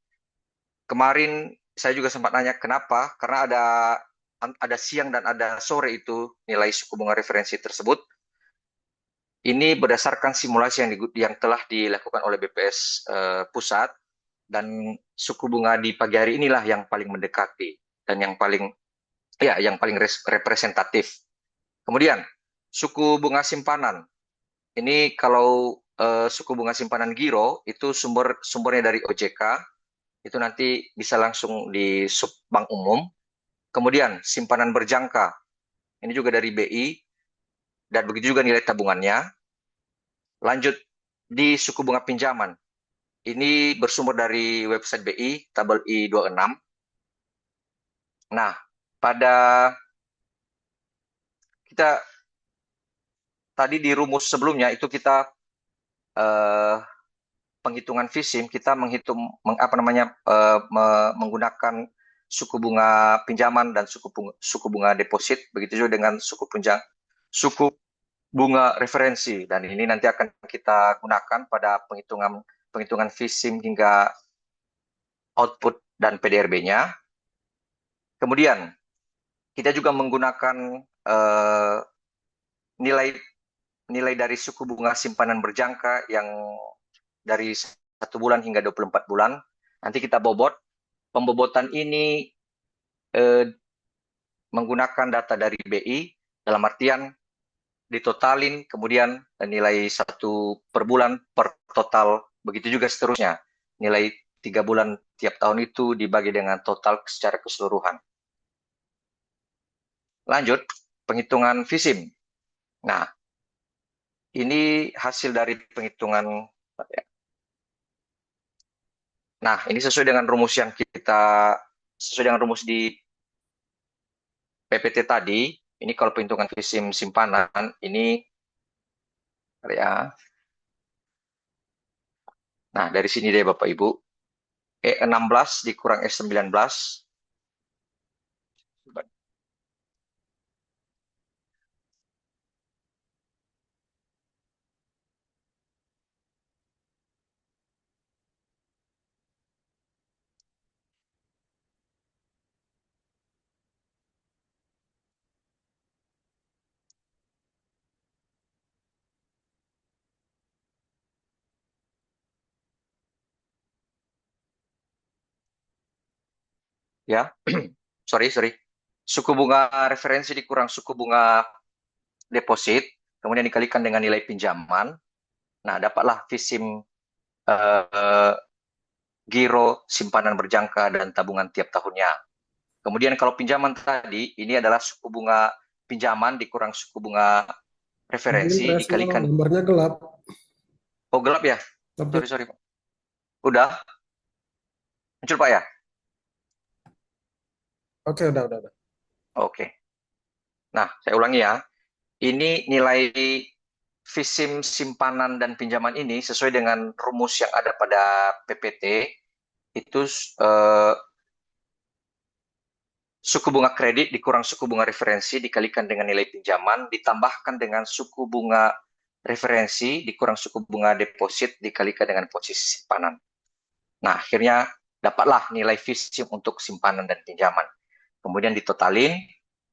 C: Kemarin saya juga sempat nanya kenapa, karena ada siang dan ada sore itu nilai suku bunga referensi tersebut. Ini berdasarkan simulasi yang telah dilakukan oleh BPS pusat, dan suku bunga di pagi hari inilah yang paling mendekati dan yang paling representatif. Kemudian suku bunga simpanan. Ini kalau suku bunga simpanan giro itu sumbernya dari OJK, itu nanti bisa langsung di sub bank umum. Kemudian simpanan berjangka, ini juga dari BI, dan begitu juga nilai tabungannya. Lanjut di suku bunga pinjaman, ini bersumber dari website BI, tabel I26. Nah, pada kita tadi di rumus sebelumnya itu kita penghitungan FISIM, kita menggunakan suku bunga pinjaman dan suku bunga deposit, begitu juga dengan suku bunga referensi, dan ini nanti akan kita gunakan pada penghitungan FISIM hingga output dan PDRB-nya. Kemudian kita juga menggunakan nilai dari suku bunga simpanan berjangka yang dari 1 bulan hingga 24 bulan. Nanti kita bobot. Pembobotan ini menggunakan data dari BI, dalam artian ditotalin, kemudian nilai 1 per bulan per total, begitu juga seterusnya. Nilai 3 bulan tiap tahun itu dibagi dengan total secara keseluruhan. Lanjut, penghitungan FISIM. Nah, ini hasil dari penghitungan. Nah, ini sesuai dengan rumus di PPT tadi. Ini kalau penghitungan FISIM simpanan, ini ya. Nah, dari sini deh Bapak Ibu. E16 dikurang E19. Ya, sorry. Suku bunga referensi dikurang suku bunga deposit, kemudian dikalikan dengan nilai pinjaman. Nah, dapatlah FISIM giro, simpanan berjangka, dan tabungan tiap tahunnya. Kemudian kalau pinjaman tadi, ini adalah suku bunga pinjaman dikurang suku bunga referensi dikalikan.
F: Gambarnya gelap.
C: Oh, gelap ya? Sorry Pak. Udah? Muncul Pak ya?
F: Oke, udah.
C: Oke. Nah, saya ulangi ya. Ini nilai FISIM simpanan dan pinjaman ini sesuai dengan rumus yang ada pada PPT. Itu suku bunga kredit dikurang suku bunga referensi dikalikan dengan nilai pinjaman ditambahkan dengan suku bunga referensi dikurang suku bunga deposit dikalikan dengan posisi simpanan. Nah, akhirnya dapatlah nilai FISIM untuk simpanan dan pinjaman. Kemudian ditotalin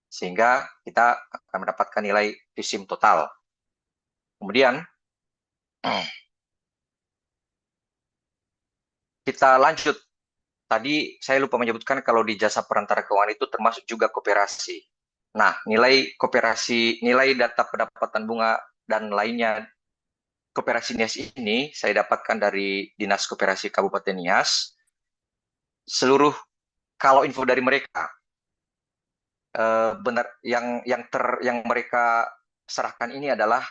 C: sehingga kita akan mendapatkan nilai FISIM total. Kemudian kita lanjut. Tadi saya lupa menyebutkan kalau di jasa perantara keuangan itu termasuk juga koperasi. Nah, nilai koperasi, nilai data pendapatan bunga dan lainnya Koperasi Nias ini saya dapatkan dari Dinas Koperasi Kabupaten Nias. seluruh kalau info dari mereka benar yang mereka serahkan ini adalah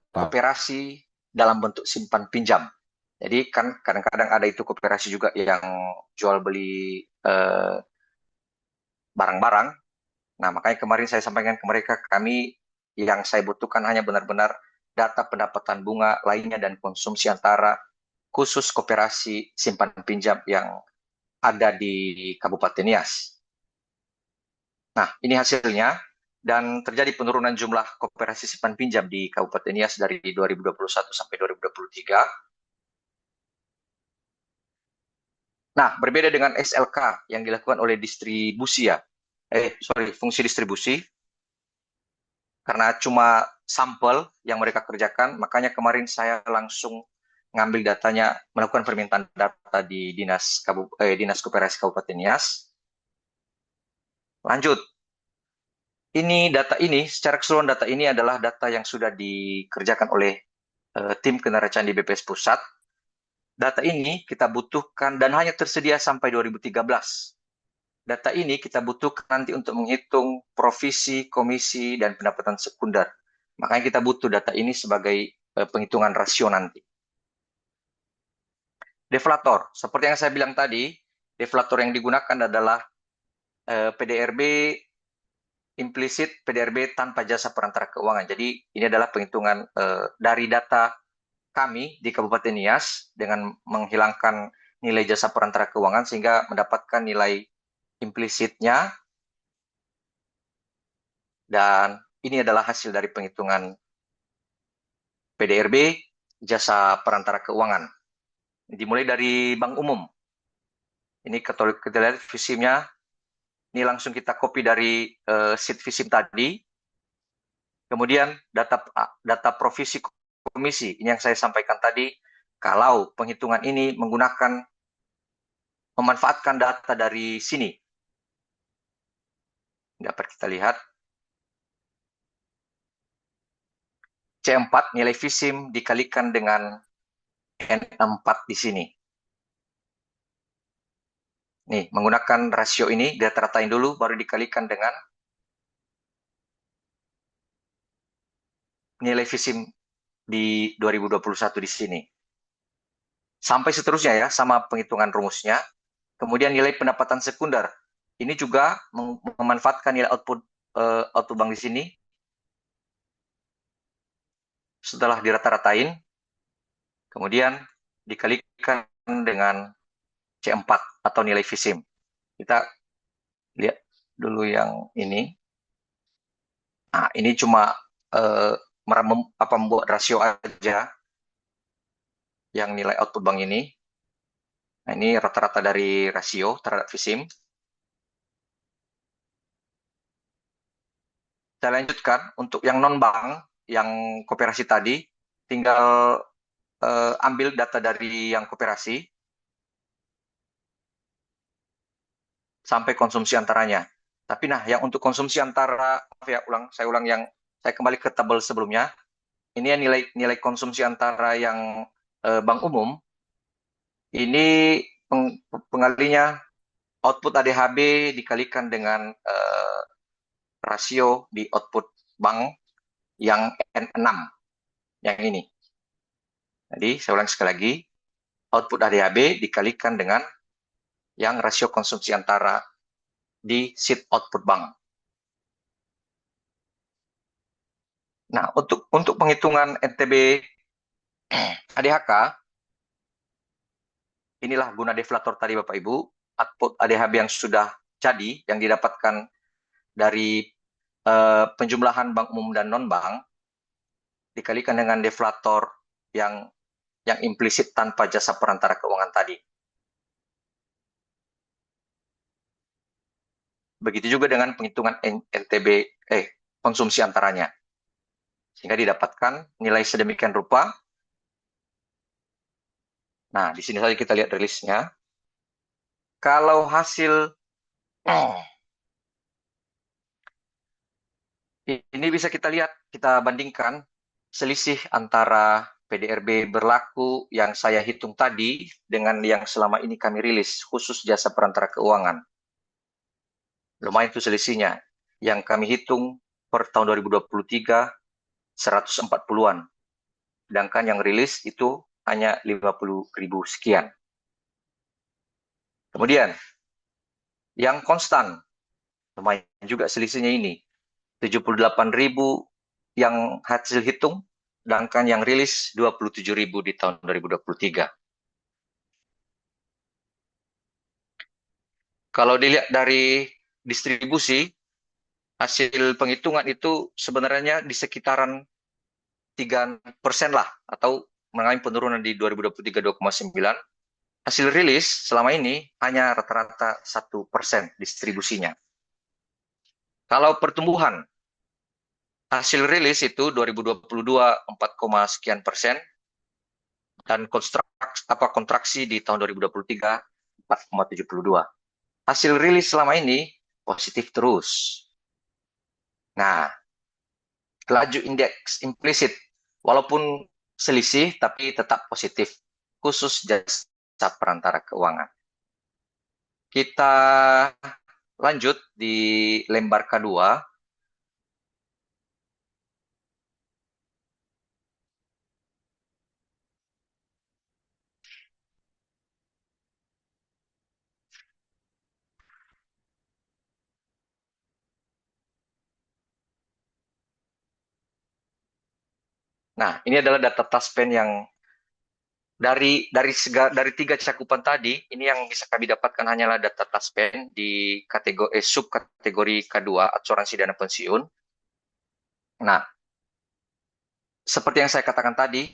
C: koperasi dalam bentuk simpan pinjam. Jadi kan kadang-kadang ada itu koperasi juga yang jual beli barang-barang. Nah, makanya kemarin saya sampaikan ke mereka, yang saya butuhkan hanya benar-benar data pendapatan bunga lainnya dan konsumsi antara khusus koperasi simpan pinjam yang ada di Kabupaten Nias. Nah, ini hasilnya, dan terjadi penurunan jumlah koperasi simpan pinjam di Kabupaten Nias dari 2021 sampai 2023. Nah, berbeda dengan SLK yang dilakukan oleh fungsi distribusi, karena cuma sampel yang mereka kerjakan, makanya kemarin saya langsung ngambil datanya, melakukan permintaan data di Dinas Koperasi Kabupaten Nias. Lanjut, secara keseluruhan data ini adalah data yang sudah dikerjakan oleh tim kendaraan di BPS Pusat. Data ini kita butuhkan dan hanya tersedia sampai 2013. Data ini kita butuhkan nanti untuk menghitung provisi, komisi, dan pendapatan sekunder. Makanya kita butuh data ini sebagai penghitungan rasio nanti. Deflator, seperti yang saya bilang tadi, deflator yang digunakan adalah PDRB implisit, PDRB tanpa jasa perantara keuangan. Jadi ini adalah penghitungan dari data kami di Kabupaten Nias dengan menghilangkan nilai jasa perantara keuangan sehingga mendapatkan nilai implisitnya, dan ini adalah hasil dari penghitungan PDRB jasa perantara keuangan. Dimulai dari Bank Umum. Ini kita lihat visimnya. Ini langsung kita copy dari sheet visim tadi. Kemudian data provisi komisi, ini yang saya sampaikan tadi, kalau penghitungan ini memanfaatkan data dari sini. Dapat kita lihat. C4 nilai visim dikalikan dengan N4 di sini. Nih, menggunakan rasio ini, data-ratain dulu, baru dikalikan dengan nilai visim di 2021 di sini. Sampai seterusnya ya, sama penghitungan rumusnya. Kemudian nilai pendapatan sekunder. Ini juga memanfaatkan nilai output bank di sini. Setelah dirata-ratain, kemudian dikalikan dengan C4 atau nilai visim. Kita lihat dulu yang ini. Nah, ini cuma membuat rasio aja yang nilai output bank ini. Nah, ini rata-rata dari rasio terhadap visim. Saya lanjutkan untuk yang non-bank, yang koperasi tadi, tinggal ambil data dari yang koperasi sampai konsumsi antaranya. Tapi nah, yang untuk konsumsi antara, saya ulang yang saya kembali ke tabel sebelumnya. Ini ya nilai konsumsi antara yang Bank Umum. Ini pengalinya output ADHB dikalikan dengan rasio di output bank yang N6, yang ini. Jadi saya ulang sekali lagi, output ADHB dikalikan dengan yang rasio konsumsi antara di sheet output bank. Nah, untuk penghitungan NTB ADHK, inilah guna deflator tadi Bapak Ibu, output ADHB yang sudah jadi, yang didapatkan dari penjumlahan bank umum dan non-bank, dikalikan dengan deflator yang implisit tanpa jasa perantara keuangan tadi. Begitu juga dengan penghitungan NTB konsumsi antaranya. Sehingga didapatkan nilai sedemikian rupa. Nah, di sini saja kita lihat rilisnya. Kalau hasil ini bisa kita lihat, kita bandingkan selisih antara PDRB berlaku yang saya hitung tadi dengan yang selama ini kami rilis, khusus jasa perantara keuangan. Lumayan itu selisihnya. Yang kami hitung per tahun 2023, 140-an. Sedangkan yang rilis itu hanya 50.000 sekian. Kemudian, yang konstan, lumayan juga selisihnya ini. 78.000 yang hasil hitung, sedangkan yang rilis 27.000 di tahun 2023. Kalau dilihat dari distribusi, hasil penghitungan itu sebenarnya di sekitaran 3% lah, atau mengalami penurunan di 2023 2,9. Hasil rilis selama ini hanya rata-rata 1% distribusinya. Kalau pertumbuhan, hasil rilis itu 2022 4, sekian persen, dan kontraksi di tahun 2023 4,72. Hasil rilis selama ini positif terus. Nah, laju indeks implisit walaupun selisih tapi tetap positif, khusus jasa perantara keuangan. Kita lanjut di lembar kedua. Nah, ini adalah data taspen yang dari 3 cakupan tadi, ini yang bisa kami dapatkan hanyalah data taspen di kategori subkategori K2 asuransi dana pensiun. Nah, seperti yang saya katakan tadi,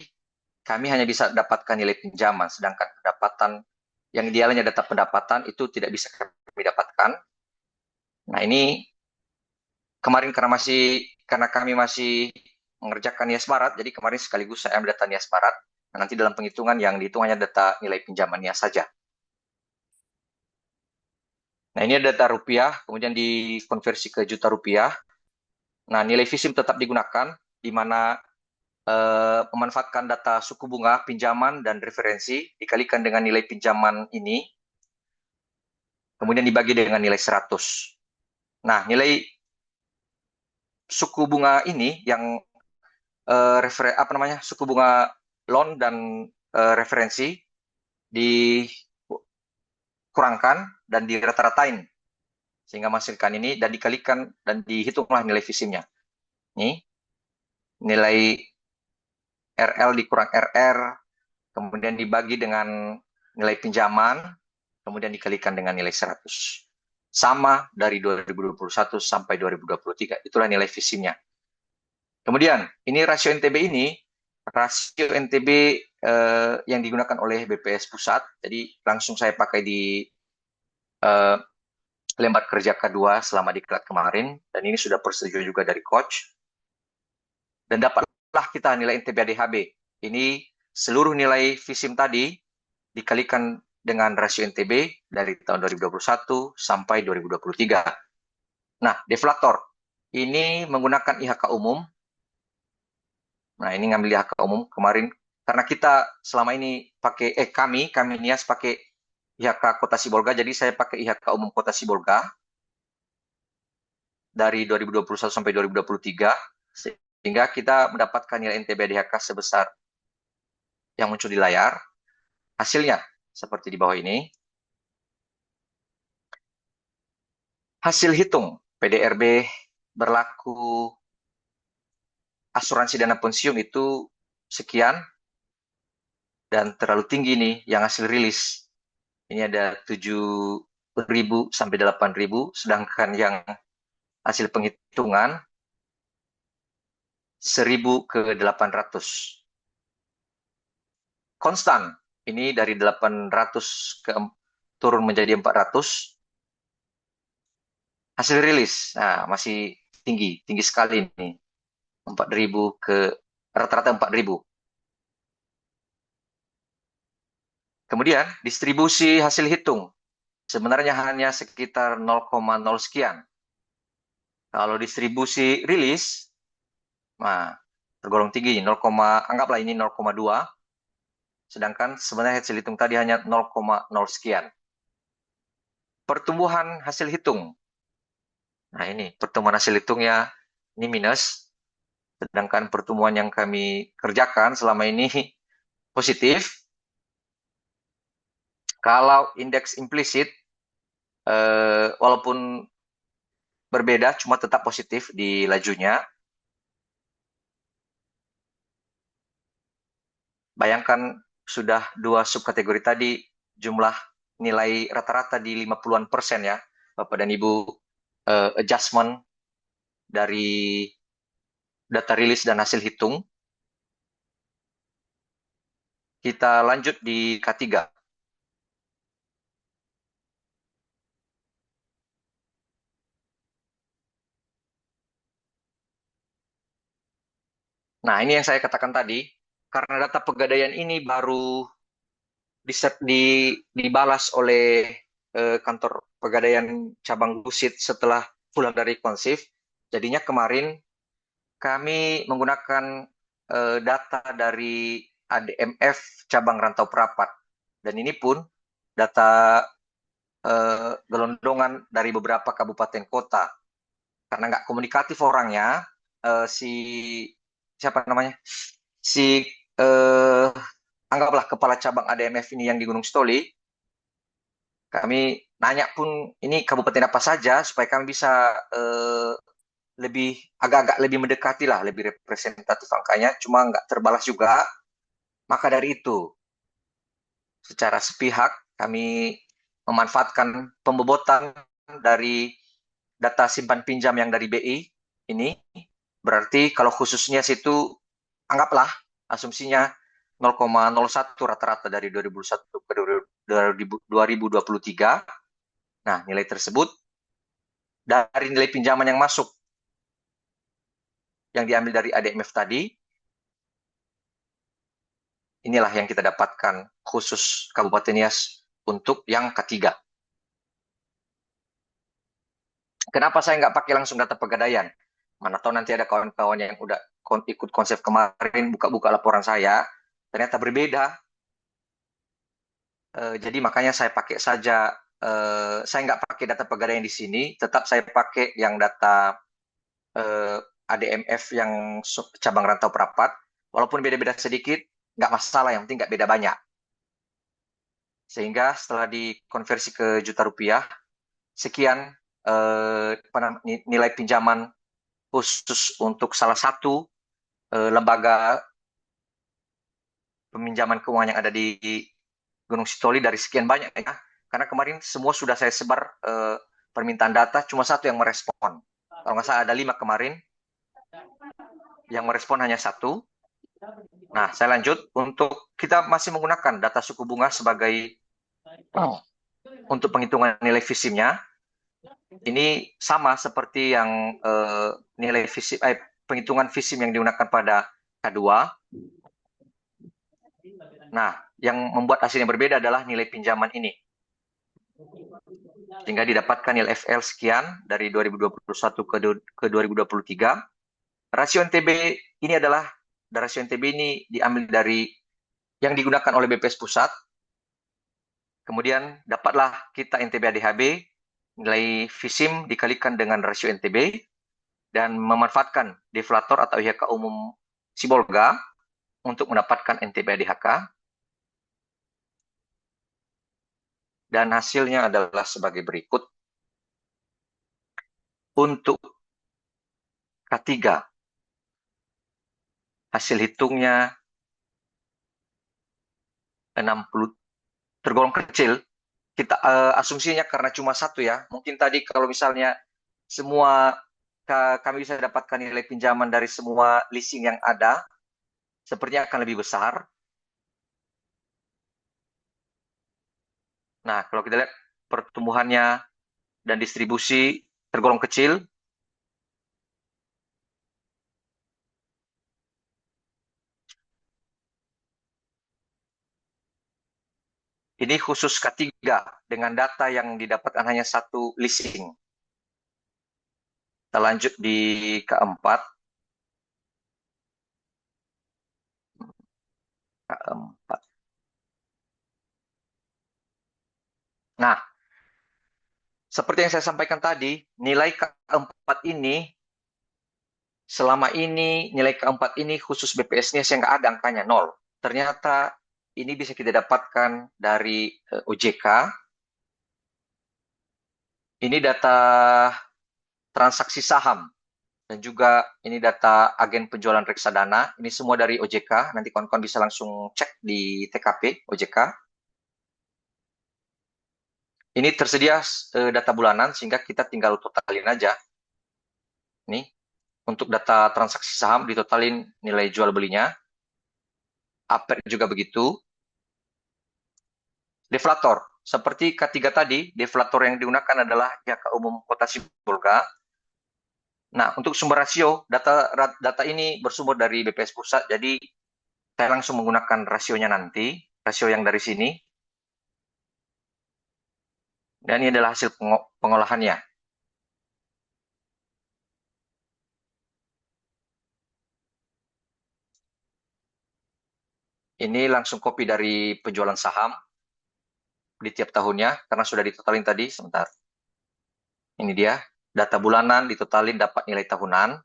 C: kami hanya bisa dapatkan nilai pinjaman, sedangkan pendapatan yang idealnya data pendapatan itu tidak bisa kami dapatkan. Nah, ini kemarin karena kami masih mengerjakan nias barat, jadi kemarin sekaligus saya ambil data nias barat. Nah, nanti dalam penghitungan yang dihitung hanya data nilai pinjamannya saja. Nah, ini data rupiah, kemudian dikonversi ke juta rupiah. Nah, nilai VISIM tetap digunakan, di mana memanfaatkan data suku bunga, pinjaman, dan referensi, dikalikan dengan nilai pinjaman ini, kemudian dibagi dengan nilai 100. Nah, nilai suku bunga ini yang suku bunga loan dan referensi dikurangkan dan dirata-ratain sehingga menghasilkan ini, dan dikalikan dan dihitunglah nilai VISIM-nya. Ini nilai RL dikurang RR, kemudian dibagi dengan nilai pinjaman, kemudian dikalikan dengan nilai 100. Sama dari 2021 sampai 2023, itulah nilai VISIM-nya. Kemudian, ini rasio NTB ini, rasio NTB yang digunakan oleh BPS Pusat, jadi langsung saya pakai di lembar kerja kedua selama diklat kemarin, dan ini sudah persetujuan juga dari coach. Dan dapatlah kita nilai NTB ADHB. Ini seluruh nilai VISIM tadi dikalikan dengan rasio NTB dari tahun 2021 sampai 2023. Nah, deflator ini menggunakan IHK umum. Nah, ini ngambil IHK umum kemarin karena kita selama ini pakai kami nias pakai IHK Kota Sibolga, jadi saya pakai IHK umum Kota Sibolga dari 2021 sampai 2023, sehingga kita mendapatkan nilai NTB DHK sebesar yang muncul di layar. Hasilnya seperti di bawah ini. Hasil hitung PDRB berlaku asuransi dana pensiun itu sekian, dan terlalu tinggi nih yang hasil rilis. Ini ada 7.000 sampai 8.000, sedangkan yang hasil penghitungan 1.000 ke 800. Konstan, ini dari 800 turun menjadi 400. Hasil rilis, nah masih tinggi sekali ini. 4.000 ke rata-rata 4.000. Kemudian distribusi hasil hitung sebenarnya hanya sekitar 0,0 sekian. Kalau distribusi rilis, nah tergolong tinggi, anggaplah ini 0,2, sedangkan sebenarnya hasil hitung tadi hanya 0,0 sekian. Pertumbuhan hasil hitung. Nah ini, pertumbuhan hasil hitungnya ini minus, sedangkan pertumbuhan yang kami kerjakan selama ini positif. Kalau indeks implisit, walaupun berbeda, cuma tetap positif di lajunya. Bayangkan sudah 2 subkategori tadi, jumlah nilai rata-rata di 50-an% ya, Bapak dan Ibu, adjustment dari data rilis dan hasil hitung. Kita lanjut di K3. Nah, ini yang saya katakan tadi, karena data pegadaian ini baru dibalas oleh kantor pegadaian cabang Gusit setelah pulang dari konsif, jadinya kemarin kami menggunakan data dari ADMF cabang Rantau Prapat, dan ini pun data gelondongan dari beberapa kabupaten kota. Karena nggak komunikatif orangnya, siapa namanya, anggaplah kepala cabang ADMF ini yang di Gunung Stoli, kami nanya pun ini kabupaten apa saja supaya kami bisa agak-agak lebih mendekati lah, lebih representatif angkanya, cuma nggak terbalas juga. Maka dari itu, secara sepihak kami memanfaatkan pembobotan dari data simpan pinjam yang dari BI ini. Berarti kalau khususnya situ, anggaplah asumsinya 0,01 rata-rata dari 2021 ke 2023. Nah, nilai tersebut dari nilai pinjaman yang masuk yang diambil dari ADMF tadi, inilah yang kita dapatkan khusus Kabupaten Nias untuk yang ketiga. Kenapa saya nggak pakai langsung data pegadaian? Mana tahu nanti ada kawan-kawan yang udah ikut konsep kemarin, buka-buka laporan saya, ternyata berbeda. Jadi makanya saya pakai saja, saya nggak pakai data pegadaian di sini, tetap saya pakai yang data ADMF yang cabang Rantau Prapat, walaupun beda-beda sedikit, nggak masalah, yang penting nggak beda banyak. Sehingga setelah dikonversi ke juta rupiah, sekian nilai pinjaman khusus untuk salah satu lembaga peminjaman keuangan yang ada di Gunung Sitoli dari sekian banyak ya. Karena kemarin semua sudah saya sebar permintaan data, cuma satu yang merespon. Kalau nggak salah ada 5 kemarin, yang merespon hanya 1. Nah, saya lanjut. Untuk kita masih menggunakan data suku bunga sebagai untuk penghitungan nilai FISIM-nya. Ini sama seperti yang nilai FISIM, penghitungan FISIM yang digunakan pada K2. Nah, yang membuat hasilnya berbeda adalah nilai pinjaman ini. Sehingga didapatkan nilai FL sekian dari 2021 ke 2023. Rasio NTB ini adalah, rasio NTB ini diambil dari yang digunakan oleh BPS Pusat. Kemudian dapatlah kita NTB ADHB, nilai FISIM dikalikan dengan rasio NTB, dan memanfaatkan deflator atau IHK umum Sibolga untuk mendapatkan NTB ADHK. Dan hasilnya adalah sebagai berikut. Untuk K3, hasil hitungnya 60, tergolong kecil. Kita asumsinya karena cuma 1 ya. Mungkin tadi kalau misalnya semua kami bisa dapatkan nilai pinjaman dari semua leasing yang ada, sepertinya akan lebih besar. Nah, kalau kita lihat pertumbuhannya dan distribusi tergolong kecil. Ini khusus K3 dengan data yang didapatkan hanya 1 leasing. Kita lanjut di K4. keempat. Nah, seperti yang saya sampaikan tadi, nilai keempat ini, selama ini nilai keempat ini khusus BPS-nya saya nggak ada angkanya 0. Ternyata ini bisa kita dapatkan dari OJK. Ini data transaksi saham. Dan juga ini data agen penjualan reksadana. Ini semua dari OJK. Nanti kawan-kawan bisa langsung cek di TKP OJK. Ini tersedia data bulanan sehingga kita tinggal totalin aja. Nih, untuk data transaksi saham ditotalin nilai jual belinya. APER juga begitu. Deflator, seperti K3 tadi, deflator yang digunakan adalah IHK umum Kota Sibolga. Nah, untuk sumber rasio, data ini bersumber dari BPS Pusat, jadi saya langsung menggunakan rasionya nanti, rasio yang dari sini. Dan ini adalah hasil pengolahannya. Ini langsung copy dari penjualan saham di tiap tahunnya, karena sudah ditotalin tadi, sebentar. Ini dia, data bulanan ditotalin dapat nilai tahunan.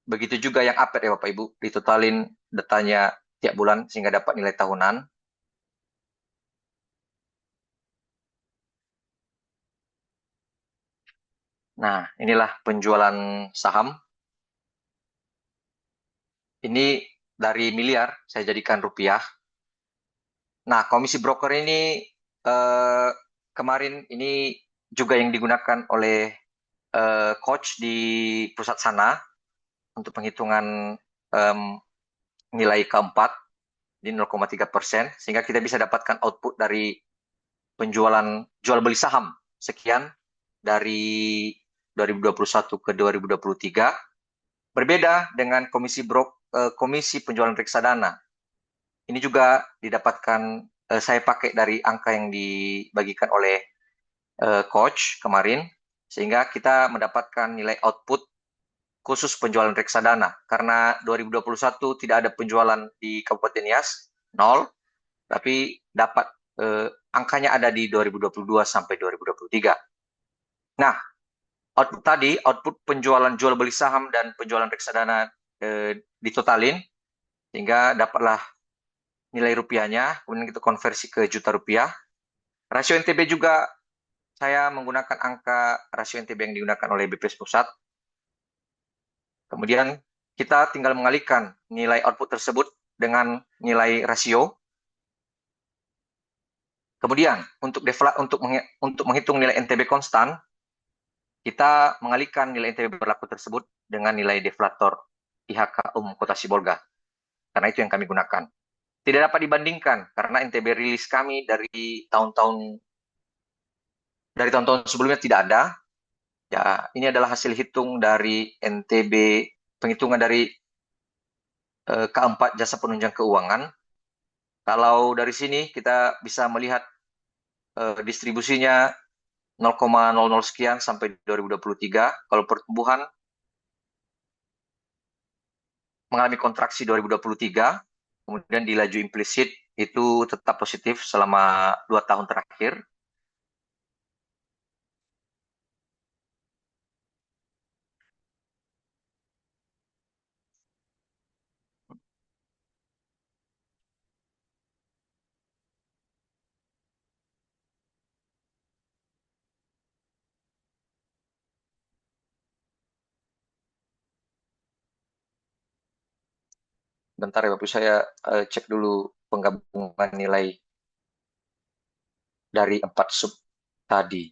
C: Begitu juga yang APER ya Bapak Ibu, ditotalin datanya tiap bulan sehingga dapat nilai tahunan. Nah, inilah penjualan saham. Ini dari miliar, saya jadikan rupiah. Nah, komisi broker ini kemarin ini juga yang digunakan oleh coach di pusat sana untuk penghitungan nilai keempat di 0,3%, sehingga kita bisa dapatkan output dari penjualan jual beli saham sekian dari 2021 ke 2023. Berbeda dengan komisi penjualan reksadana. Ini juga didapatkan, saya pakai dari angka yang dibagikan oleh coach kemarin, sehingga kita mendapatkan nilai output khusus penjualan reksadana. Karena 2021 tidak ada penjualan di Kabupaten Nias, 0, tapi dapat angkanya ada di 2022 sampai 2023. Nah, output tadi, output penjualan jual beli saham dan penjualan reksadana ditotalin, sehingga dapatlah nilai rupiahnya, kemudian kita konversi ke juta rupiah. Rasio NTB juga saya menggunakan angka rasio NTB yang digunakan oleh BPS Pusat. Kemudian kita tinggal mengalihkan nilai output tersebut dengan nilai rasio. Kemudian untuk menghitung nilai NTB konstan, kita mengalihkan nilai NTB berlaku tersebut dengan nilai deflator IHK umum Kota Sibolga. Karena itu yang kami gunakan. Tidak dapat dibandingkan karena NTB rilis kami dari tahun-tahun sebelumnya tidak ada. Ya, ini adalah hasil hitung dari NTB, penghitungan dari keempat jasa penunjang keuangan. Kalau dari sini kita bisa melihat distribusinya 0,00 sekian sampai 2023. Kalau pertumbuhan mengalami kontraksi 2023. Kemudian di laju implisit itu tetap positif selama 2 tahun terakhir. Bentar ya Bapak, saya cek dulu penggabungan nilai dari 4 sub tadi.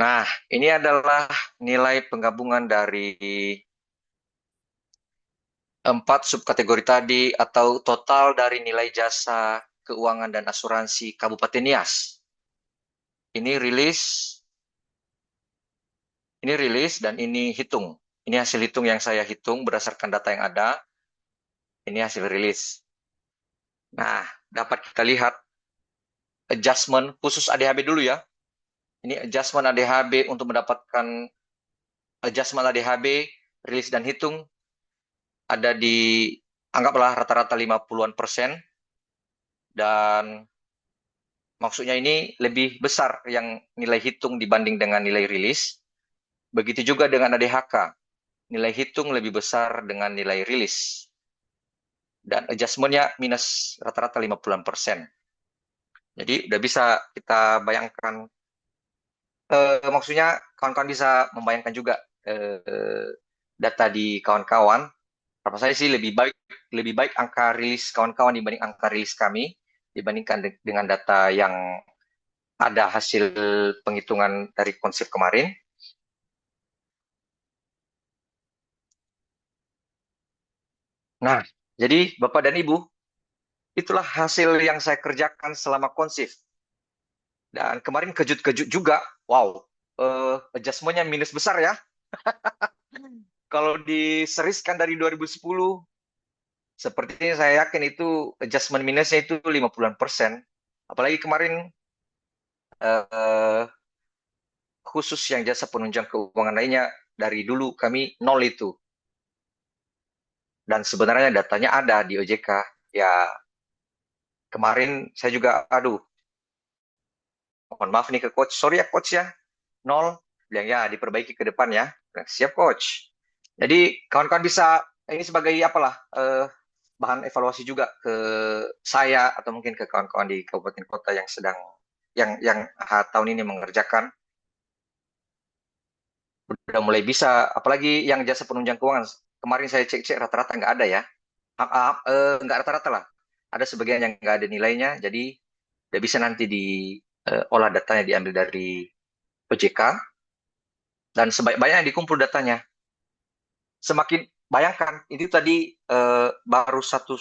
C: Nah, ini adalah nilai penggabungan dari 4 subkategori tadi atau total dari nilai jasa keuangan dan asuransi Kabupaten Nias. Ini rilis dan ini hitung. Ini hasil hitung yang saya hitung berdasarkan data yang ada. Ini hasil rilis. Nah, dapat kita lihat adjustment khusus ADHB dulu ya. Ini adjustment ADHB untuk mendapatkan adjustment ADHB, rilis dan hitung ada di anggaplah rata-rata 50-an%, dan maksudnya ini lebih besar yang nilai hitung dibanding dengan nilai rilis. Begitu juga dengan ADHK, nilai hitung lebih besar dengan nilai rilis. Dan adjustment-nya minus rata-rata 50-an%. Jadi udah bisa kita bayangkan, maksudnya kawan-kawan bisa membayangkan juga data di kawan-kawan. Menurut saya sih lebih baik angka rilis kawan-kawan dibanding angka rilis kami, dibandingkan dengan data yang ada hasil penghitungan dari konsep kemarin. Nah, jadi Bapak dan Ibu, itulah hasil yang saya kerjakan selama konsif. Dan kemarin kejut-kejut juga, wow, adjustment-nya minus besar ya. Kalau diseriskan dari 2010, sepertinya saya yakin itu adjustment minusnya itu 50-an%. Apalagi kemarin khusus yang jasa penunjang keuangan lainnya, dari dulu kami 0 itu. Dan sebenarnya datanya ada di OJK. Ya, kemarin saya juga, mohon maaf nih ke coach, sorry ya coach ya, 0, bilang ya diperbaiki ke depan ya. Siap coach. Jadi kawan-kawan bisa, ini sebagai bahan evaluasi juga ke saya atau mungkin ke kawan-kawan di kabupaten kota yang sedang yang tahun ini mengerjakan. Udah mulai bisa, apalagi yang jasa penunjang keuangan. Kemarin saya cek-cek rata-rata nggak ada ya. Nggak rata-rata lah. Ada sebagian yang nggak ada nilainya, jadi udah bisa nanti diolah datanya, diambil dari OJK, dan sebanyak-banyaknya dikumpul datanya. Semakin bayangkan, itu tadi baru satu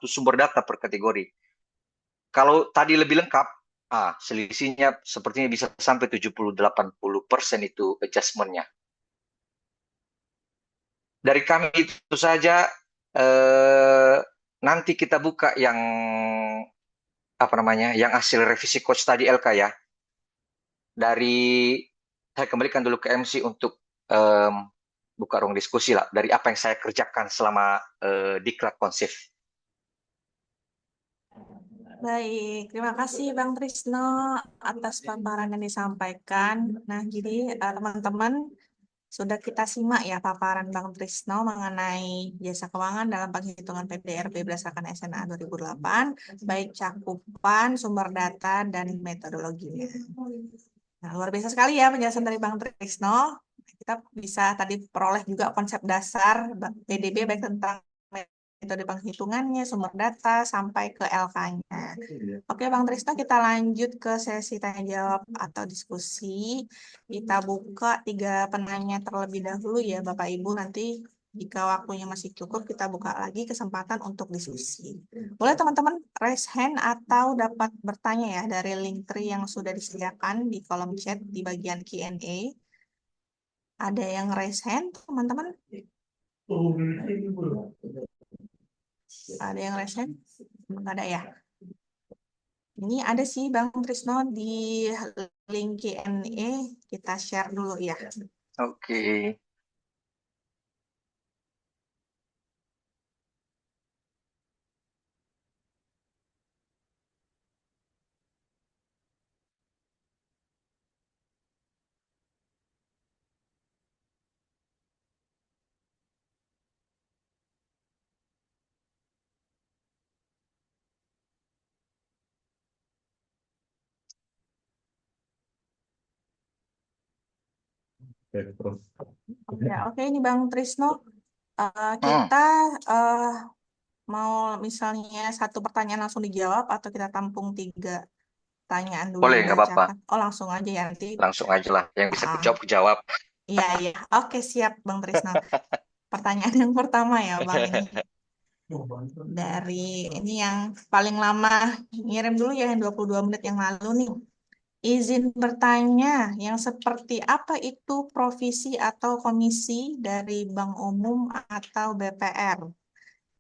C: sumber data per kategori. Kalau tadi lebih lengkap, selisihnya sepertinya bisa sampai 70-80% itu adjustment-nya. Dari kami itu saja, nanti kita buka yang yang hasil revisi coach tadi LK ya. Saya kembalikan dulu ke MC untuk buka ruang diskusi lah, dari apa yang saya kerjakan selama diklat konsif.
E: Baik, terima kasih Bang Trisno atas paparan yang disampaikan. Nah, jadi teman-teman sudah kita simak ya paparan Bang Trisno mengenai jasa keuangan dalam penghitungan PDRB berdasarkan SNA 2008, baik cakupan, sumber data, dan metodologinya. Nah, luar biasa sekali ya penjelasan dari Bang Trisno. Kita bisa tadi peroleh juga konsep dasar PDB baik tentang metode penghitungannya, sumber data, sampai ke LK-nya. Oke, Bang Trisno, kita lanjut ke sesi tanya-jawab atau diskusi. Kita buka 3 penanya terlebih dahulu ya, Bapak Ibu. Nanti jika waktunya masih cukup, kita buka lagi kesempatan untuk diskusi. Boleh teman-teman raise hand atau dapat bertanya ya dari link tree yang sudah disediakan di kolom chat di bagian Q&A. Ada yang raise hand, teman-teman? Ada yang raise hand? Nggak ada ya? Ini ada sih Bang Trisno di link Q&A, kita share dulu ya.
C: Oke.
E: Oke, ini Bang Trisno. Kita mau misalnya satu pertanyaan langsung dijawab atau kita tampung 3 pertanyaan dulu
C: Boleh, nggak apa-apa.
E: dibacakan? Oh, langsung aja ya nanti.
C: Langsung aja lah, yang bisa kejawab.
E: Iya. Oke, siap Bang Trisno. Pertanyaan yang pertama ya Bang ini. Dari ini yang paling lama ngirim dulu ya, yang 22 menit yang lalu nih. Izin bertanya, yang seperti apa itu provisi atau komisi dari Bank Umum atau BPR?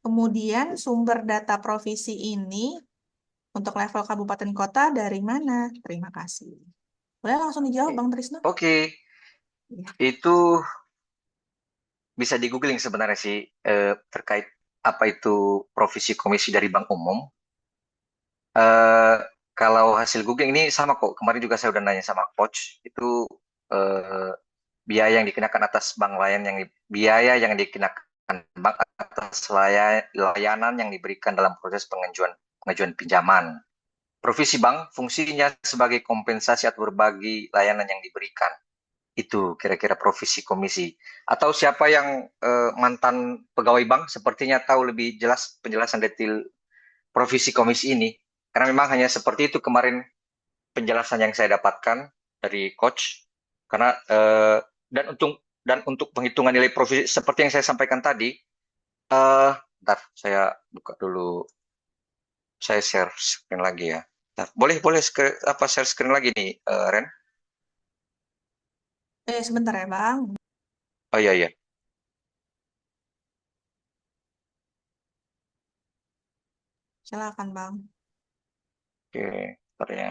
E: Kemudian sumber data provisi ini untuk level kabupaten kota dari mana? Terima kasih. Boleh langsung dijawab, Bang Trisno?
C: Oke,
E: Iya.
C: itu bisa di googling sebenarnya sih terkait apa itu provisi komisi dari bank umum. Eh, Kalau hasil googling ini sama kok. Kemarin juga saya udah nanya sama coach. Itu eh, biaya yang dikenakan atas bank layan biaya yang dikenakan bank atas layanan yang diberikan dalam proses pengajuan pinjaman. Provisi bank fungsinya sebagai kompensasi atau berbagi layanan yang diberikan. Itu kira-kira provisi komisi. Atau siapa yang mantan pegawai bank sepertinya tahu lebih jelas penjelasan detail provisi komisi ini. Karena memang hanya seperti itu kemarin penjelasan yang saya dapatkan dari coach. Karena dan untuk penghitungan nilai provisi seperti yang saya sampaikan tadi, bentar saya buka dulu, saya share screen lagi ya. Bentar, boleh share screen lagi nih, Ren?
E: Sebentar ya, Bang.
C: Oh iya iya.
E: Silakan, Bang.
C: Oke, bentar ya.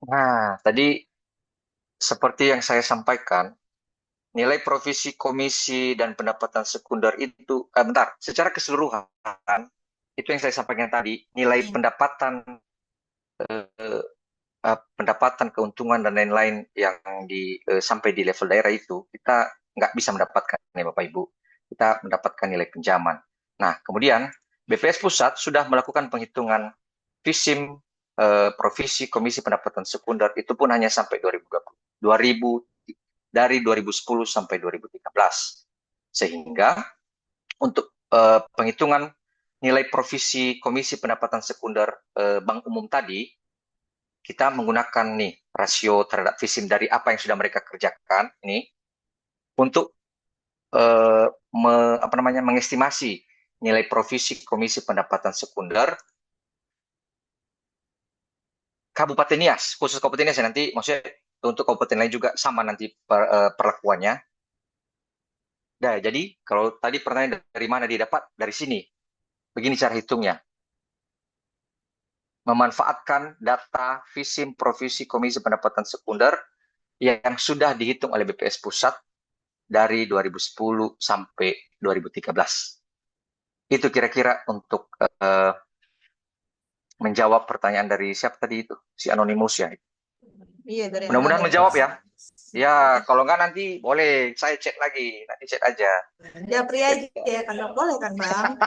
C: Nah, tadi seperti yang saya sampaikan, nilai provisi komisi dan pendapatan sekunder itu, bentar, secara keseluruhan, itu yang saya sampaikan tadi, nilai
E: Iya.
C: pendapatan, keuntungan, dan lain-lain yang sampai di level daerah itu, kita nggak bisa mendapatkan, ya Bapak Ibu. Kita mendapatkan nilai pinjaman. Nah, kemudian BPS Pusat sudah melakukan penghitungan VISIM provisi komisi pendapatan sekunder itu pun hanya sampai 2020, dari 2010 sampai 2013. Sehingga untuk penghitungan nilai provisi komisi pendapatan sekunder bank umum tadi, kita menggunakan nih rasio terhadap VISIM dari apa yang sudah mereka kerjakan ini untuk mengestimasi nilai provisi komisi pendapatan sekunder Kabupaten Nias, khusus Kabupaten Nias ya, nanti maksudnya untuk kabupaten lain juga sama nanti perlakuannya. Nah, jadi kalau tadi pertanyaan dari mana didapat? Dari sini. Begini cara hitungnya. Memanfaatkan data VISIM provisi komisi pendapatan sekunder yang sudah dihitung oleh BPS Pusat dari 2010 sampai 2013. Itu kira-kira untuk menjawab pertanyaan dari siapa tadi itu? Si Anonymous ya.
E: Iya, dari
C: Mudah-mudahan
E: Anonymous.
C: menjawab ya. Ya, kalau nggak nanti boleh saya chat lagi. Nanti chat aja.
E: Japri aja ya, kan nggak boleh kan, Bang?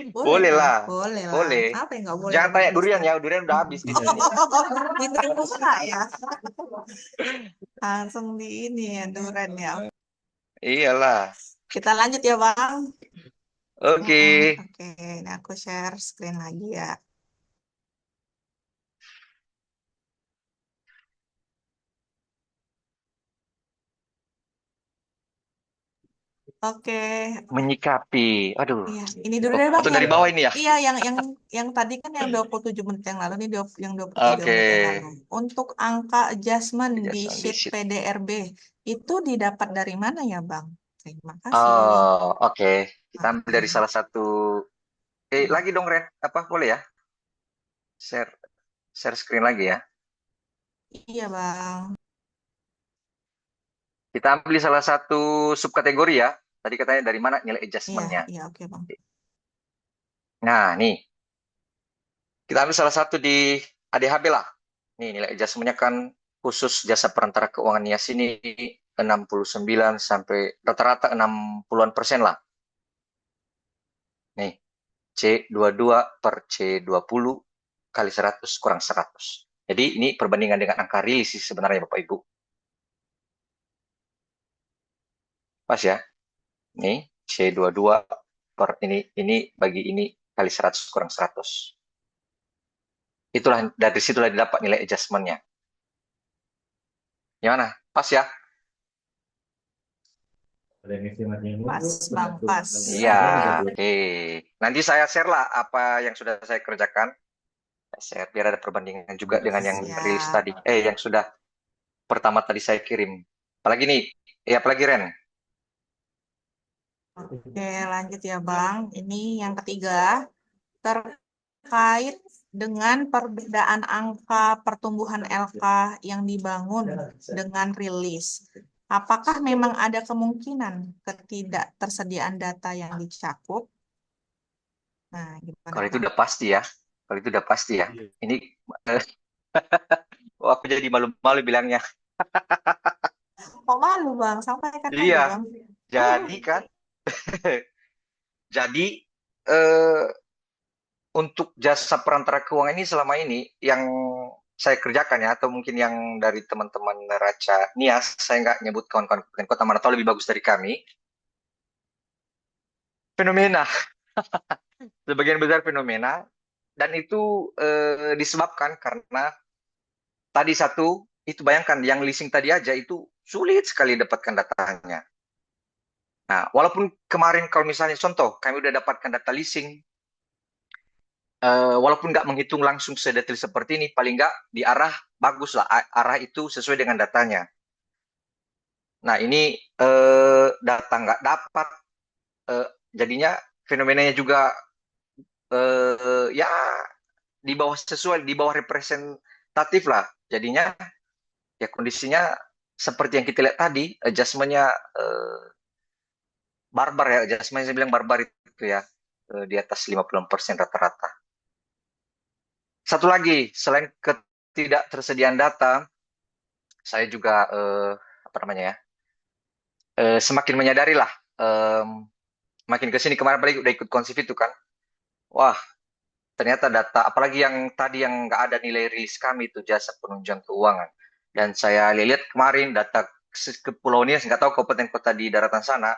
C: Boleh
E: kan?
C: lah.
E: Boleh lah.
C: Boleh.
E: Apa yang nggak boleh?
C: Jangan
E: Bang
C: tanya
E: Trisno?
C: durian ya. Durian udah habis di sini.
E: Minta buka ya. Langsung di ini ya, durian ya.
C: Iyalah.
E: Kita lanjut ya, Bang.
C: Oke.
E: Oke, ini aku share screen lagi ya. Oke,
C: Menyikapi. Aduh.
E: iya. Ini dulu deh, Bang,
C: Atau dari bawah ini ya?
E: iya, yang tadi kan yang 27 menit yang lalu, nih yang 23
C: Oke.
E: menit yang lalu. Untuk angka adjustment di
C: Adjustment di
E: sheet
C: sheet.
E: PDRB, itu didapat dari mana ya, Bang? Terima kasih.
C: Oh, oke. Kita ambil dari
E: Oke.
C: salah satu. Lagi dong, Ren. Apa boleh ya? Share screen lagi ya.
E: Iya, Bang.
C: Kita ambil salah satu subkategori ya. Tadi katanya dari mana nilai
E: Iya,
C: adjustment-nya.
E: iya, oke, Bang.
C: Nah, nih. Kita ambil salah satu di ADHB lah. Nih, nilai adjustment-nya kan khusus jasa perantara keuangan Nias ini 69 sampai rata-rata 60-an% lah. Nih, C22 per C20 kali 100 kurang 100. Jadi ini perbandingan dengan angka rilis sih sebenarnya Bapak Ibu. Pas ya. Nih, C22 per ini bagi ini kali 100 kurang 100. Itulah dari situlah didapat nilai adjustment-nya. Gimana? Pas ya?
E: Pas, Bang, pas.
C: Iya, oke. Nanti saya share lah apa yang sudah saya kerjakan. Saya share biar ada perbandingan juga dengan yang rilis
E: Siap.
C: tadi. Yang sudah pertama tadi saya kirim. Apalagi nih? Apalagi Ren?
E: Oke, lanjut ya, Bang. Ini yang ketiga, terkait dengan perbedaan angka pertumbuhan LK yang dibangun dengan rilis. Apakah memang ada kemungkinan ketidaktersediaan data yang dicakup? Nah, gimana,
C: Kalau itu
E: Bang?
C: udah pasti ya. Kalau itu udah pasti ya. Ini aku jadi malu-malu bilangnya.
E: Kok malu, Bang? Sampaikan aja,
C: Iya,
E: Bang.
C: jadi kan, jadi eh, untuk jasa perantara keuangan ini selama ini yang saya kerjakan ya, atau mungkin yang dari teman-teman neraca NIAS, saya nggak nyebut kawan-kawan kabupaten kota mana tahu lebih bagus dari kami, fenomena, sebagian besar fenomena, dan itu disebabkan karena tadi satu, itu bayangkan yang leasing tadi aja itu sulit sekali dapatkan datanya. Nah, walaupun kemarin kalau misalnya contoh, kami udah dapatkan data leasing, walaupun nggak menghitung langsung sedetail seperti ini, paling nggak di arah bagus lah, arah itu sesuai dengan datanya. Nah, ini data nggak dapat, jadinya fenomenanya juga ya di bawah sesuai, di bawah representatif lah. Jadinya ya kondisinya seperti yang kita lihat tadi, adjustment-nya barbar ya, adjustment saya bilang barbar itu ya, di atas 50% rata-rata. Satu lagi, selain ketidaktersediaan data, saya juga apa namanya ya, semakin menyadari lah, makin ke sini kemarin apalagi udah ikut konsif itu kan, wah ternyata data, apalagi yang tadi yang nggak ada nilai rilis kami itu jasa penunjang keuangan, dan saya lihat kemarin data Kepulauan Nias, nggak tahu kabupaten kota di daratan sana,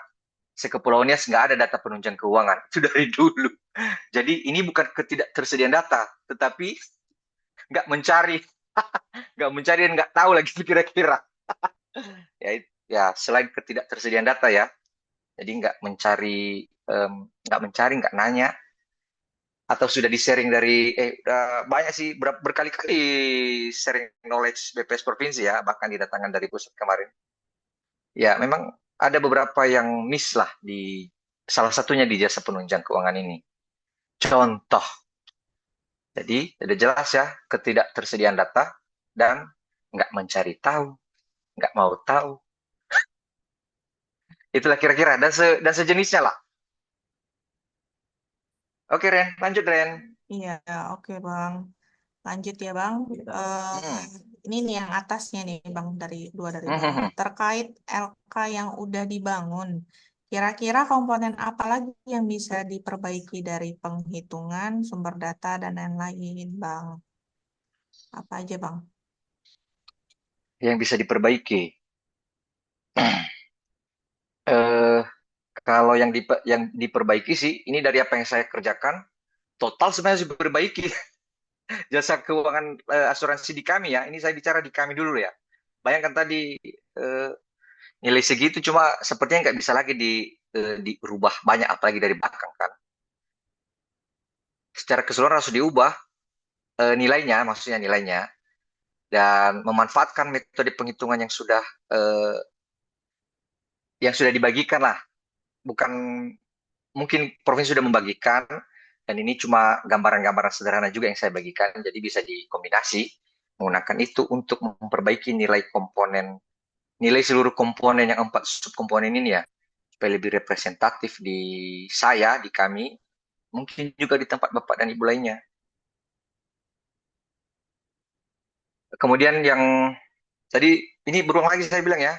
C: Kepulauan Nias nggak ada data penunjang keuangan itu dari dulu. Jadi ini bukan ketidaktersediaan data, tetapi nggak mencari, nggak mencari dan nggak tahu lagi kira-kira. Ya selain ketidaktersediaan data ya, jadi nggak mencari, nggak nanya, atau sudah di sharing dari udah banyak sih berkali-kali sharing knowledge BPS provinsi ya, bahkan didatangkan dari pusat kemarin. Ya memang ada beberapa yang miss lah di salah satunya di jasa penunjang keuangan ini. Contoh, jadi sudah jelas ya ketidaktersediaan data dan nggak mencari tahu, nggak mau tahu. Itulah kira-kira dan sejenisnya lah. Oke Ren, lanjut Ren.
E: Iya, oke, Bang. Lanjut ya, Bang. Ini nih yang atasnya nih, Bang, dari bawah. Terkait LK yang udah dibangun, kira-kira komponen apa lagi yang bisa diperbaiki dari penghitungan, sumber data, dan lain-lain, Bang? Apa aja, Bang?
C: Yang bisa diperbaiki. eh Kalau yang diperbaiki sih, ini dari apa yang saya kerjakan, total sebenarnya harus diperbaiki. Jasa keuangan asuransi di kami ya, ini saya bicara di kami dulu ya. Bayangkan tadi eh, nilai segitu cuma sepertinya nggak bisa lagi dirubah banyak, apalagi dari belakang kan. Secara keseluruhan harus diubah nilainya, maksudnya nilainya, dan memanfaatkan metode penghitungan eh, yang sudah dibagikan lah. Bukan, mungkin provinsi sudah membagikan, dan ini cuma gambaran-gambaran sederhana juga yang saya bagikan, jadi bisa dikombinasi menggunakan itu untuk memperbaiki nilai seluruh komponen yang 4 subkomponen ini ya, supaya lebih representatif di saya, di kami, mungkin juga di tempat Bapak dan Ibu lainnya. Kemudian yang tadi, ini berulang lagi saya bilang ya,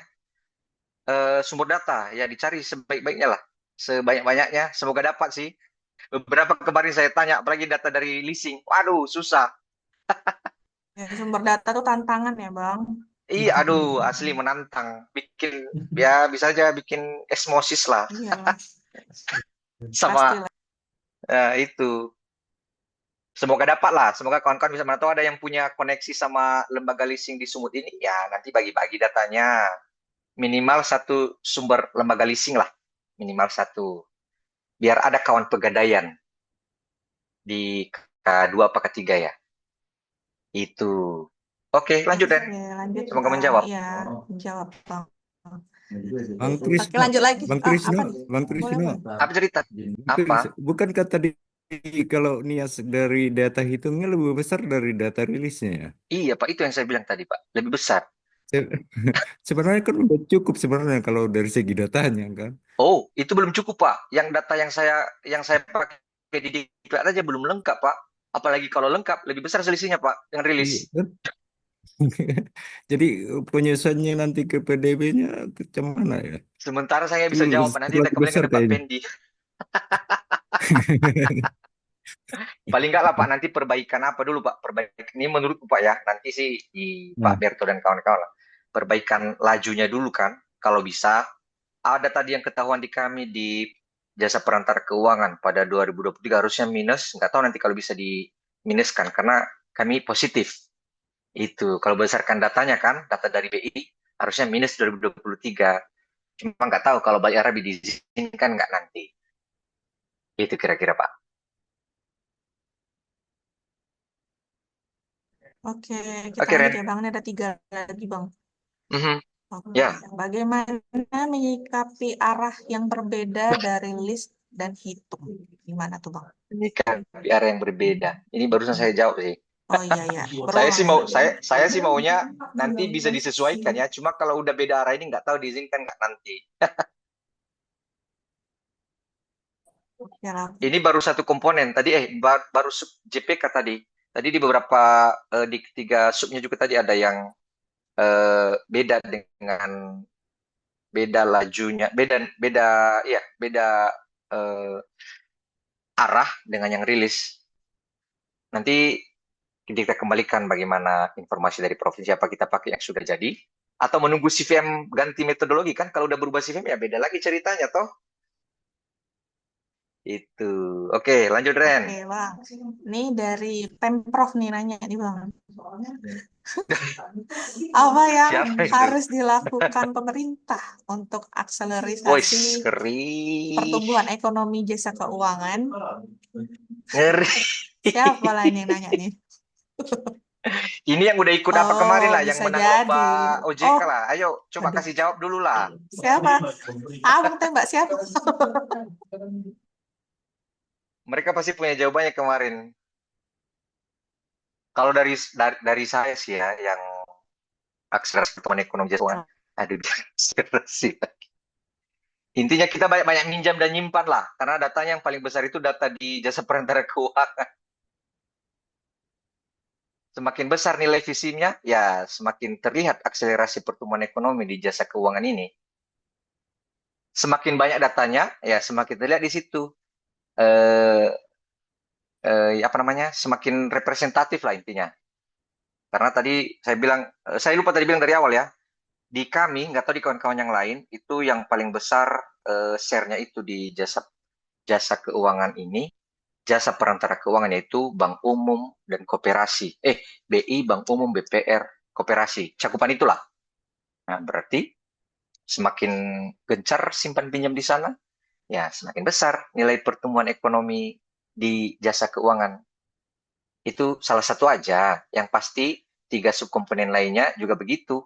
C: sumber data ya dicari sebaik-baiknya lah, sebanyak-banyaknya, semoga dapat sih. Beberapa kemarin saya tanya, apalagi data dari leasing, waduh susah.
E: Ya, sumber data tuh tantangan ya, Bang.
C: Iya, aduh, asli menantang. Ya bisa aja bikin osmosis lah
E: Iya, lah.
C: sama
E: Pastilah.
C: itu. Semoga dapat lah. Semoga kawan-kawan bisa, mana tahu ada yang punya koneksi sama lembaga leasing di Sumut ini, ya nanti bagi-bagi datanya. minimal satu sumber lembaga leasing lah, minimal satu. Biar ada kawan pegadaian di K2 apa K3 ya. Itu. Oke, lanjut
E: Oke,
C: Ren.
E: lanjut
C: Semoga
E: Bang.
C: menjawab.
E: Iya, menjawab Bang.
F: Bang
E: Oke,
F: Krisna,
E: lanjut lagi.
F: Bang
E: Apa
F: Krisna,
E: nih?
F: Bang
E: Boleh,
F: Krisna,
E: boleh.
C: Apa cerita? Apa?
F: bukankah tadi kalau nias dari data hitungnya lebih besar dari data rilisnya ya?
C: Iya, Pak, itu yang saya bilang tadi, Pak. Lebih besar.
F: Se- Sebenarnya kan udah cukup sebenarnya kalau dari segi datanya kan.
C: Oh, itu belum cukup, Pak. Yang data yang saya pakai di diklat aja belum lengkap, Pak. Apalagi kalau lengkap, lebih besar selisihnya, Pak, yang rilis.
F: Iya kan? Jadi penyesuaiannya nanti ke PDB-nya ke mana ya?
C: Sementara saya
F: Itu
C: bisa jawab, Pak. Nanti kita
F: terlalu besar
C: kembalikan ke Pak
F: kayaknya.
C: Pendi. Paling enggak lah, Pak. Nanti perbaikan apa dulu, Pak? Perbaikan ini menurutku, Pak, ya. Nanti sih di Pak
F: Nah,
C: Berto dan kawan-kawan lah. Perbaikan lajunya dulu kan. Kalau bisa, ada tadi yang ketahuan di kami di jasa perantara keuangan pada 2023 harusnya minus. Nggak tahu nanti kalau bisa diminuskan karena kami positif. Itu kalau berdasarkan datanya kan, data dari BI harusnya minus 2023. Cuma nggak tahu kalau Bali Arabi diizinkan nggak nanti. Itu kira-kira Pak.
E: Oke, kita
C: Oke
E: lanjut
C: Ren.
E: ya Bang. Ini ada 3 lagi Bang.
C: Mhm.
E: Oke,
C: Ya,
E: bagaimana menyikapi arah yang berbeda dari list dan hitung? Gimana tuh Bang?
C: ini kan di area yang berbeda. Ini barusan saya jawab sih.
E: Oh iya ya,
C: Saya
E: berulang
C: sih
E: ya.
C: saya sih maunya nanti bisa disesuaikan ya. Cuma kalau udah beda arah ini nggak tahu diizinkan nggak nanti.
E: Oke lah.
C: Ini baru satu komponen tadi baru sub JPK tadi. Tadi di beberapa di ketiga subnya juga tadi ada yang beda dengan beda lajunya, beda beda ya, beda eh, arah dengan yang rilis. Nanti kita kembalikan bagaimana informasi dari provinsi apa kita pakai yang sudah jadi atau menunggu CVM ganti metodologi kan kalau udah berubah CVM ya beda lagi ceritanya toh. Itu. Oke, lanjut Ren.
E: Oke Bang, ini dari Pemprov nih nanya nih Bang. Apa yang
C: Siapa itu?
E: harus dilakukan pemerintah untuk
C: Woi,
E: akselerasi
C: ngeri.
E: pertumbuhan ekonomi jasa keuangan?
C: Ngeri.
E: Siapa lah ini yang nanya nih?
C: Ini yang udah ikut apa kemarin
E: Oh,
C: lah, yang
E: bisa
C: menang
E: jadi.
C: lomba OJK
E: Oh,
C: lah. Ayo, coba
E: aduh.
C: kasih jawab dulu lah.
E: Siapa? Abang tembak siapa?
C: Mereka pasti punya jawabannya kemarin. Kalau dari saya sih ya, yang akselerasi pertumbuhan ekonomi jasa keuangan, aduh, akselerasi. Intinya kita banyak-banyak minjam dan nyimpan lah, karena datanya yang paling besar itu data di jasa perantara keuangan. Semakin besar nilai visinya, ya semakin terlihat akselerasi pertumbuhan ekonomi di jasa keuangan ini. Semakin banyak datanya, ya semakin terlihat di situ. Eh, apa namanya? Semakin representatif lah intinya. Karena tadi saya bilang, saya lupa tadi bilang dari awal ya. Di kami, nggak tahu di kawan-kawan yang lain, itu yang paling besar share-nya itu di jasa keuangan ini, jasa perantara keuangan yaitu bank umum dan koperasi. BI, bank umum, BPR, koperasi. Cakupan itulah. Nah, berarti semakin gencar simpan pinjam di sana, ya semakin besar nilai pertumbuhan ekonomi di jasa keuangan. Itu salah satu aja. Yang pasti 3 subkomponen lainnya juga begitu.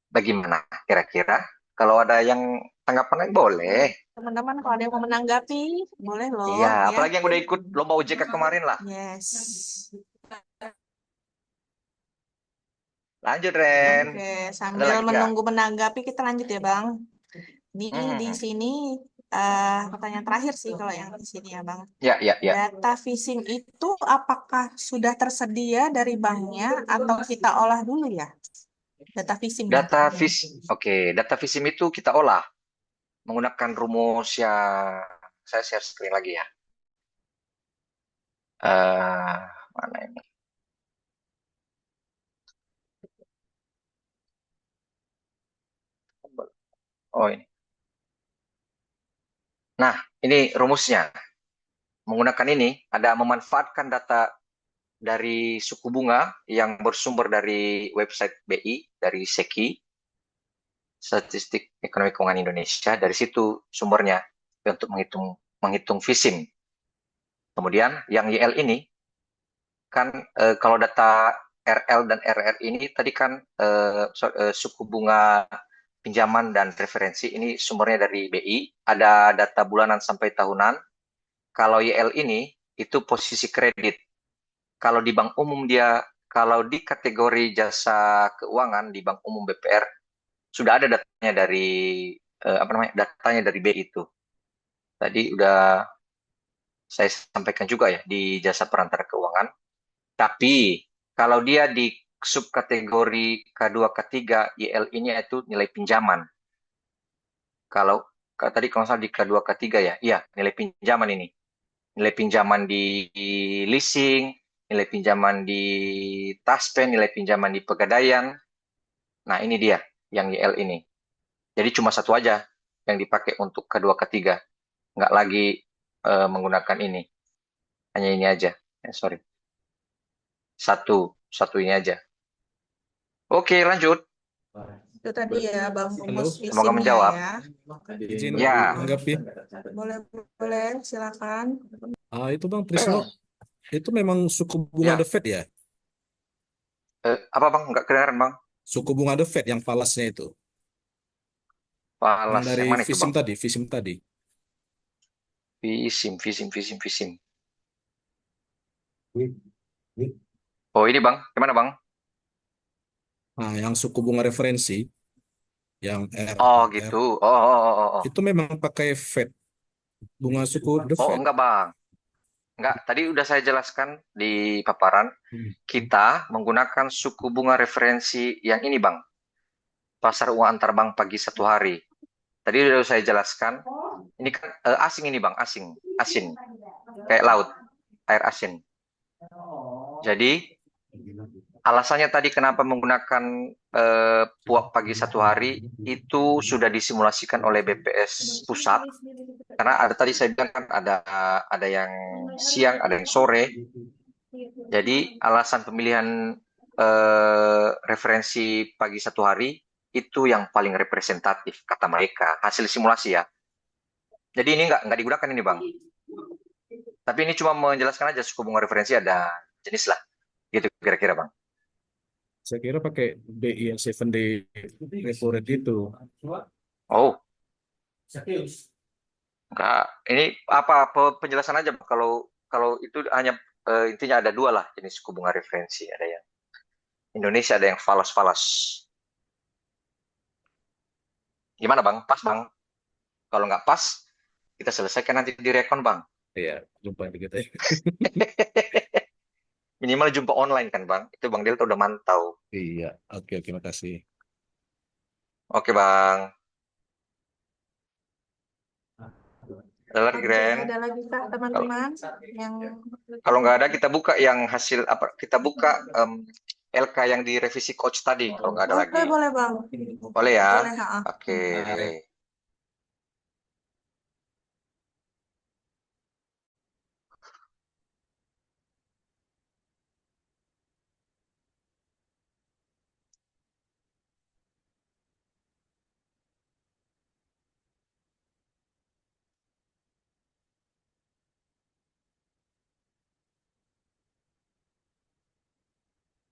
C: Bagaimana kira-kira? Kalau ada yang tanggapan lain boleh.
E: Teman-teman kalau ada yang mau menanggapi, boleh loh
C: Iya,
E: ya.
C: apalagi yang udah ikut lomba OJK kemarin lah.
E: Yes.
C: Lanjut, Ren.
E: Oke,
C: Ada
E: sambil
C: lagi nggak?
E: menunggu menanggapi kita lanjut ya Bang. Ini di
C: Hmm.
E: sini pertanyaan terakhir sih kalau yang di sini ya Bang.
C: Ya.
E: Data phishing itu apakah sudah tersedia dari banknya atau kita olah dulu ya? Data phishing.
C: Data phishing itu kita olah menggunakan rumus yang saya share screen lagi ya. Mana ini? Oh ini. Nah, ini rumusnya. Menggunakan ini ada memanfaatkan data dari suku bunga yang bersumber dari website BI, dari SECI, Statistik Ekonomi Keuangan Indonesia. Dari situ sumbernya untuk menghitung VISIM. Kemudian yang YL ini kan kalau data RL dan RR ini tadi kan suku bunga pinjaman dan referensi ini sumbernya dari BI, ada data bulanan sampai tahunan. Kalau YL ini itu posisi kredit. Kalau di bank umum kalau di kategori jasa keuangan di bank umum BPR sudah ada datanya dari datanya dari BI itu. Tadi udah saya sampaikan juga ya di jasa perantara keuangan. Tapi kalau dia di subkategori K2, K3, YL ini itu nilai pinjaman. Kalau tadi kalau salah di K2, K3 ya, iya nilai pinjaman ini. Nilai pinjaman di leasing, nilai pinjaman di taspen, nilai pinjaman di pegadaian. Nah ini dia yang YL ini. Jadi cuma satu aja yang dipakai untuk K2, K3. Nggak lagi menggunakan ini. Hanya ini aja. Sorry. Satu ini aja. Oke, lanjut.
E: Itu tadi ya Bang
F: Halo,
E: Rumus
C: Semoga
E: VISIM-nya
C: menjawab.
E: ya.
F: izin
C: Ya.
F: menanggapi.
E: Boleh, silakan.
F: Itu Bang Trisno, itu memang suku bunga
C: Ya.
F: The Fed ya?
C: Apa Bang? Nggak kedengaran Bang?
F: Suku bunga The Fed yang falasnya itu. Yang
C: Falas
F: dari
C: yang mana itu
F: VISIM
C: Bang?
F: tadi, VISIM tadi.
C: Visim. Oh ini Bang, gimana Bang?
F: Nah, yang suku bunga referensi, yang
C: Oh
F: RR,
C: gitu. Oh.
F: itu memang pakai Fed, bunga suku The
C: Oh
F: Fed.
C: enggak Bang. Enggak, tadi udah saya jelaskan di paparan. Kita menggunakan suku bunga referensi yang ini Bang. Pasar uang antar bank pagi 1 hari. Tadi udah saya jelaskan. Ini kan asing ini Bang, asin. Kayak laut, air asin. Jadi alasannya tadi kenapa menggunakan puak pagi 1 hari itu sudah disimulasikan oleh BPS pusat karena tadi saya bilang kan ada yang siang, ada yang sore. Jadi alasan pemilihan referensi pagi 1 hari itu yang paling representatif kata mereka hasil simulasi ya. Jadi ini nggak digunakan ini Bang. Tapi ini cuma menjelaskan aja suku bunga referensi ada jenis lah gitu kira-kira Bang.
F: Saya kira pakai BI yang 7-day repo rate itu.
C: Oh, enggak. Ini apa penjelasan aja Bang. Kalau itu hanya intinya ada dua lah jenis suku bunga referensi. Ada yang Indonesia, ada yang falas. Gimana Bang? Pas Bang? Kalau nggak pas, kita selesaikan nanti di rekon Bang.
F: Iya, jumpa di kita.
C: Minimal jumpa online kan Bang. Itu Bang Delta udah mantau.
F: Iya, oke, makasih.
C: Oke Bang. Ada lagi Ren?
E: Ada lagi Kak teman-teman yang
C: Kalau nggak ada kita buka yang hasil apa? Kita buka LK yang direvisi coach tadi. Kalau nggak ada
E: Oke,
C: lagi.
E: boleh Bang.
C: Boleh ya?
E: Boleh, ha.
C: Oke.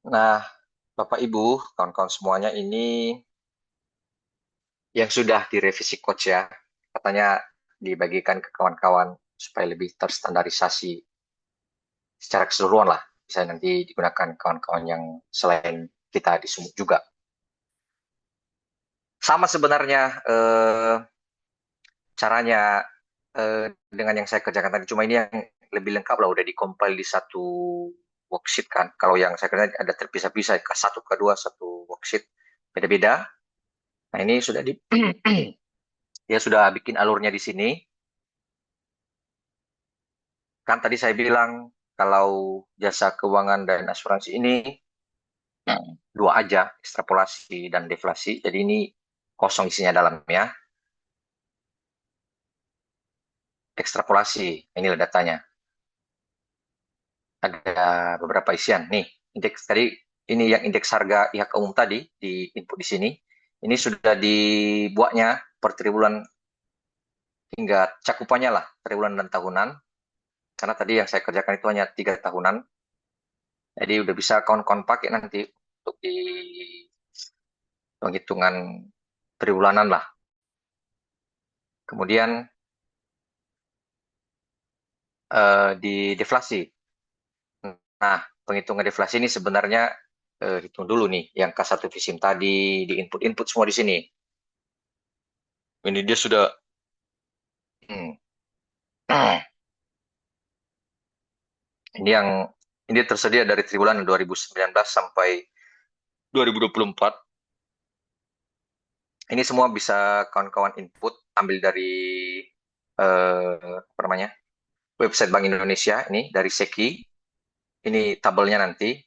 C: Nah, Bapak Ibu, kawan-kawan semuanya ini yang sudah direvisi coach ya. Katanya dibagikan ke kawan-kawan supaya lebih terstandarisasi secara keseluruhan lah. Bisa nanti digunakan kawan-kawan yang selain kita di Sumut juga. Sama sebenarnya caranya dengan yang saya kerjakan tadi. Cuma ini yang lebih lengkap lah, udah dikompil di satu worksheet kan. Kalau yang saya kerjakan ada terpisah-pisah, K1, K2, satu worksheet. Beda-beda. Nah ini sudah dia sudah bikin alurnya di sini. Kan tadi saya bilang kalau jasa keuangan dan asuransi ini dua aja, ekstrapolasi dan deflasi. Jadi ini kosong isinya dalamnya. Ekstrapolasi, inilah datanya. Ada beberapa isian. Nih, indeks tadi ini yang indeks harga IHK umum tadi di input di sini. Ini sudah dibuatnya per triwulan hingga cakupannya lah triwulan dan tahunan. Karena tadi yang saya kerjakan itu hanya 3 tahunan. Jadi udah bisa kawan-kawan pakai nanti untuk di penghitungan triwulanan lah. Kemudian di deflasi. Nah, penghitungan deflasi ini sebenarnya hitung dulu nih, yang K1 Visim tadi, di input-input semua di sini. Ini dia sudah hmm, ini tersedia dari triwulan 2019 sampai 2024. Ini semua bisa kawan-kawan input, ambil dari apa namanya, website Bank Indonesia ini dari Seki. Ini tabelnya nanti.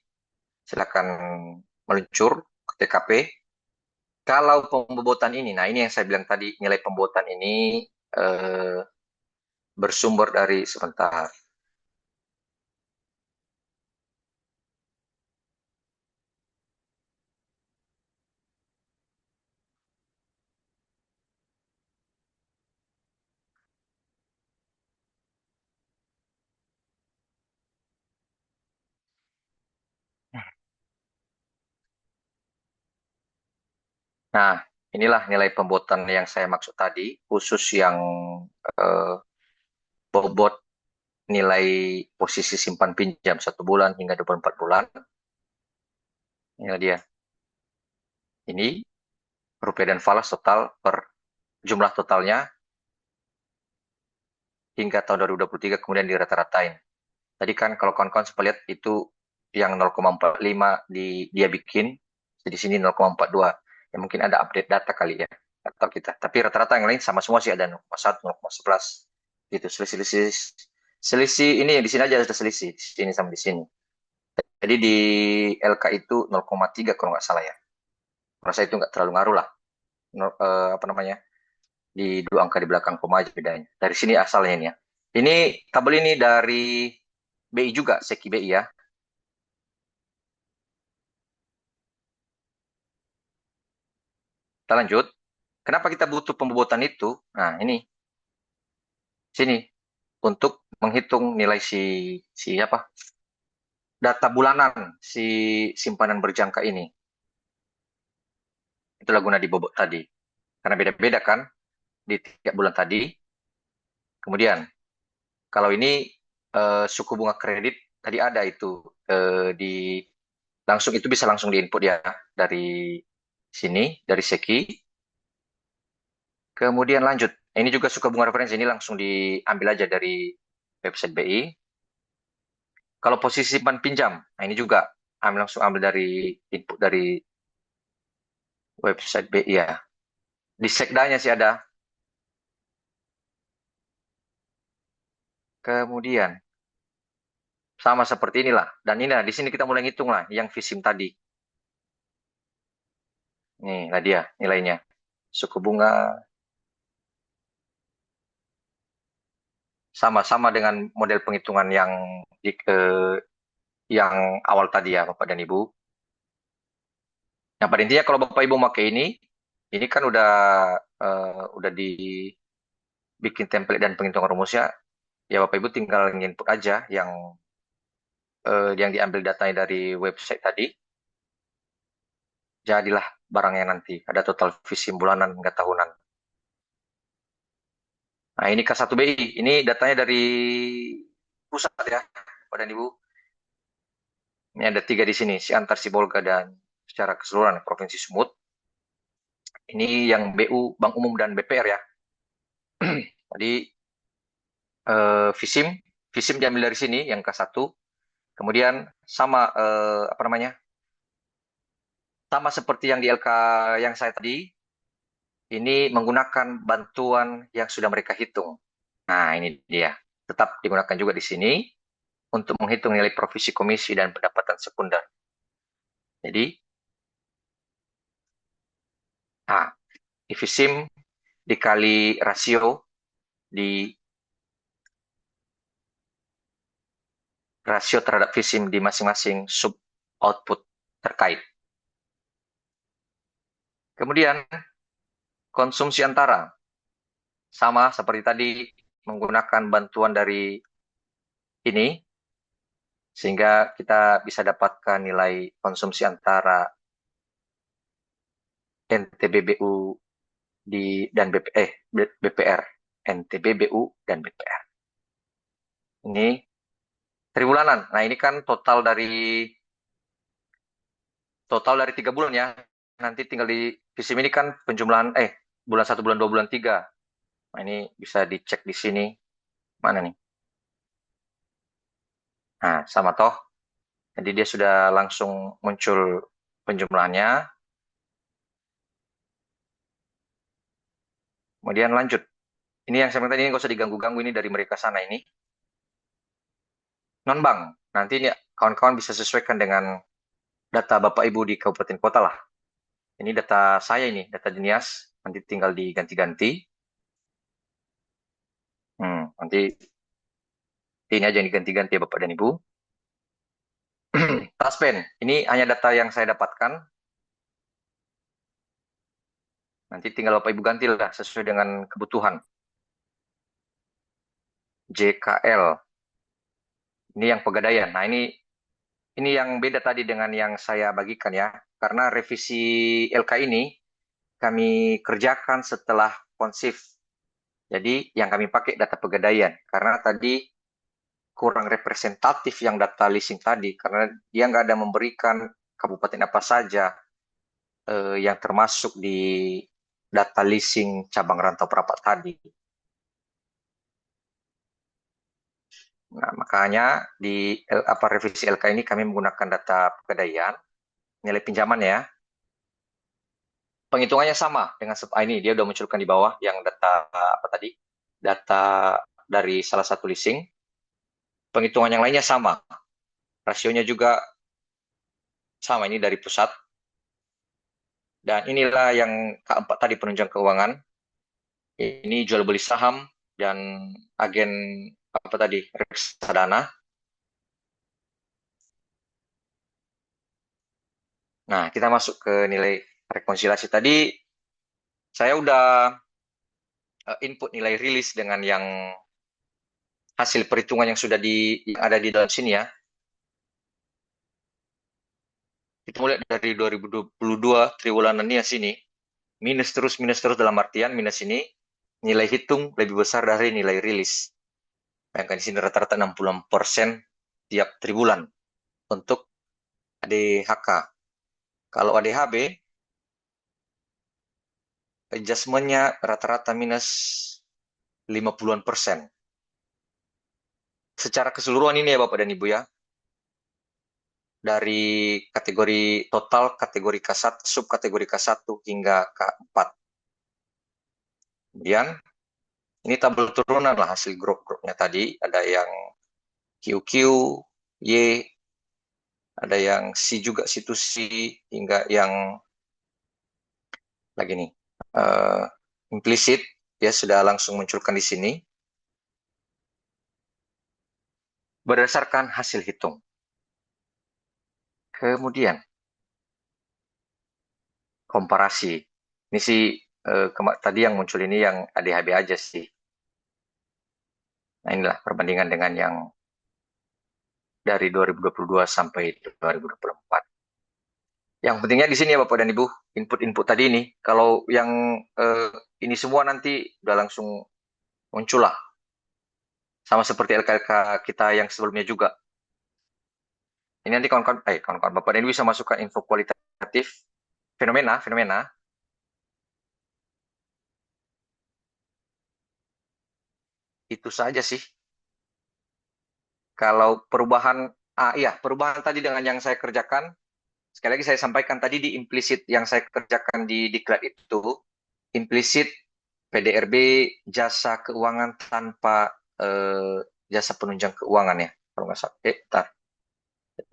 C: Silakan meluncur ke TKP. Kalau pembobotan ini, nah ini yang saya bilang tadi, nilai pembobotan ini bersumber dari sebentar. Nah, inilah nilai pembobotan yang saya maksud tadi, khusus yang eh, bobot nilai posisi simpan pinjam 1 bulan hingga 24 bulan. Inilah dia. Ini rupiah dan falas total per jumlah totalnya hingga tahun 2023 kemudian dirata-ratain. Tadi kan kalau kawan-kawan sempat lihat itu yang 0,45 dia bikin, di sini 0,42. Ya mungkin ada update data kali ya, atau kita. Tapi rata-rata yang lain sama semua sih, ada 0,1, 0,11 gitu. Selisih ini di sini aja ada selisih, di sini sama di sini. Jadi di LK itu 0,3 kalau nggak salah ya. Merasa itu nggak terlalu ngaruh lah. Apa namanya? Di 2 angka di belakang koma aja bedanya. Dari sini asalnya ini ya. Ini tabel ini dari BI juga, Seki BI ya. Kita lanjut. Kenapa kita butuh pembobotan itu? Nah, ini sini untuk menghitung nilai si apa? Data bulanan si simpanan berjangka ini. Itulah guna dibobot tadi. Karena beda-beda kan di tiap bulan tadi. Kemudian kalau ini suku bunga kredit tadi ada itu di langsung itu bisa langsung diinput ya dari sini dari Seki. Kemudian lanjut. Ini juga suku bunga referensi ini langsung diambil aja dari website BI. Kalau posisi simpan pinjam, nah ini juga langsung ambil dari input dari website BI ya. Di sekdanya sih ada. Kemudian sama seperti inilah. Dan ini lah, di sini kita mulai ngitung lah yang Visim tadi. Nih lah dia nilainya. Suku bunga sama-sama dengan model penghitungan yang awal tadi ya Bapak dan Ibu. Nah pada intinya kalau Bapak Ibu pakai ini kan udah dibikin template dan penghitungan rumusnya. Ya Bapak Ibu tinggal input aja yang diambil datanya dari website tadi. Jadilah barangnya nanti. Ada total visi bulanan hingga tahunan. Nah ini K1BI. Ini datanya dari pusat ya Bapak dan Ibu. Ini ada 3 di sini. Si Antar Sibolga dan secara keseluruhan Provinsi Sumut. Ini yang BU, Bank Umum dan BPR ya. Jadi Visim, Visim diambil dari sini yang K1. Kemudian sama apa namanya? Sama seperti yang di LK yang saya tadi, ini menggunakan bantuan yang sudah mereka hitung. Nah, ini dia. Tetap digunakan juga di sini untuk menghitung nilai provisi komisi dan pendapatan sekunder. Jadi, nah, Visim dikali rasio terhadap Visim di masing-masing sub output terkait. Kemudian konsumsi antara sama seperti tadi menggunakan bantuan dari ini sehingga kita bisa dapatkan nilai konsumsi antara NTBBU dan BPR, NTBBU dan BPR. Ini triwulanan. Nah, ini kan total dari 3 bulan ya. Nanti tinggal di sini ini kan penjumlahan bulan 1, bulan 2, bulan 3. Nah, ini bisa dicek di sini. Mana nih? Nah, sama toh. Jadi dia sudah langsung muncul penjumlahannya. Kemudian lanjut. Ini yang saya minta ini nggak usah diganggu-ganggu, ini dari mereka sana ini. Non-bank. Nanti ini kawan-kawan bisa sesuaikan dengan data Bapak Ibu di kabupaten kota lah. Ini data saya ini, data Dinas. Nanti tinggal diganti-ganti. Nanti ini aja yang diganti-ganti ya Bapak dan Ibu. Taspen, ini hanya data yang saya dapatkan. Nanti tinggal Bapak Ibu gantilah sesuai dengan kebutuhan. JKL, ini yang pegadaian. Nah, ini yang beda tadi dengan yang saya bagikan ya. Karena revisi LK ini kami kerjakan setelah konsif. Jadi yang kami pakai data pegadaian. Karena tadi kurang representatif yang data leasing tadi. Karena dia nggak ada memberikan kabupaten apa saja yang termasuk di data leasing cabang rantau perapat tadi. Nah, makanya di revisi LK ini kami menggunakan data pegadaian, nilai pinjaman ya. Penghitungannya sama dengan ini dia udah munculkan di bawah yang data apa tadi? Data dari salah satu leasing. Penghitungan yang lainnya sama. Rasionya juga sama, ini dari pusat. Dan inilah yang keempat tadi, penunjang keuangan. Ini jual beli saham dan agen apa tadi? Reksadana. Nah, kita masuk ke nilai rekonsiliasi tadi. Saya udah input nilai rilis dengan yang hasil perhitungan yang yang ada di dalam sini ya. Kita mulai dari 2022 triwulanannya sini. Minus terus dalam artian minus ini nilai hitung lebih besar dari nilai rilis. Bayangkan di sini rata-rata 60% tiap triwulan untuk ADHK. Kalau ADHB, adjustment-nya rata-rata minus 50-an%. Secara keseluruhan ini ya Bapak dan Ibu ya. Dari kategori total, kategori K1, subkategori K1 hingga K4. Kemudian, ini tabel turunan lah hasil grup-grupnya tadi. Ada yang QQ, Y, ada yang C juga, situs C, hingga yang lagi nih, implisit, ya sudah langsung munculkan di sini. Berdasarkan hasil hitung. Kemudian, komparasi. Ini sih tadi yang muncul ini yang ADHB aja sih. Nah, inilah perbandingan dengan yang dari 2022 sampai 2024. Yang pentingnya di sini ya Bapak dan Ibu, input-input tadi ini. Kalau yang ini semua nanti udah langsung muncul lah. Sama seperti LKLK kita yang sebelumnya juga. Ini nanti kawan-kawan Bapak dan Ibu bisa masukkan info kualitatif fenomena. Itu saja sih. Kalau perubahan perubahan tadi dengan yang saya kerjakan, sekali lagi saya sampaikan tadi di implisit yang saya kerjakan di diklat itu, implisit PDRB jasa keuangan tanpa jasa penunjang keuangan ya. Kalau nggak salah. Bentar.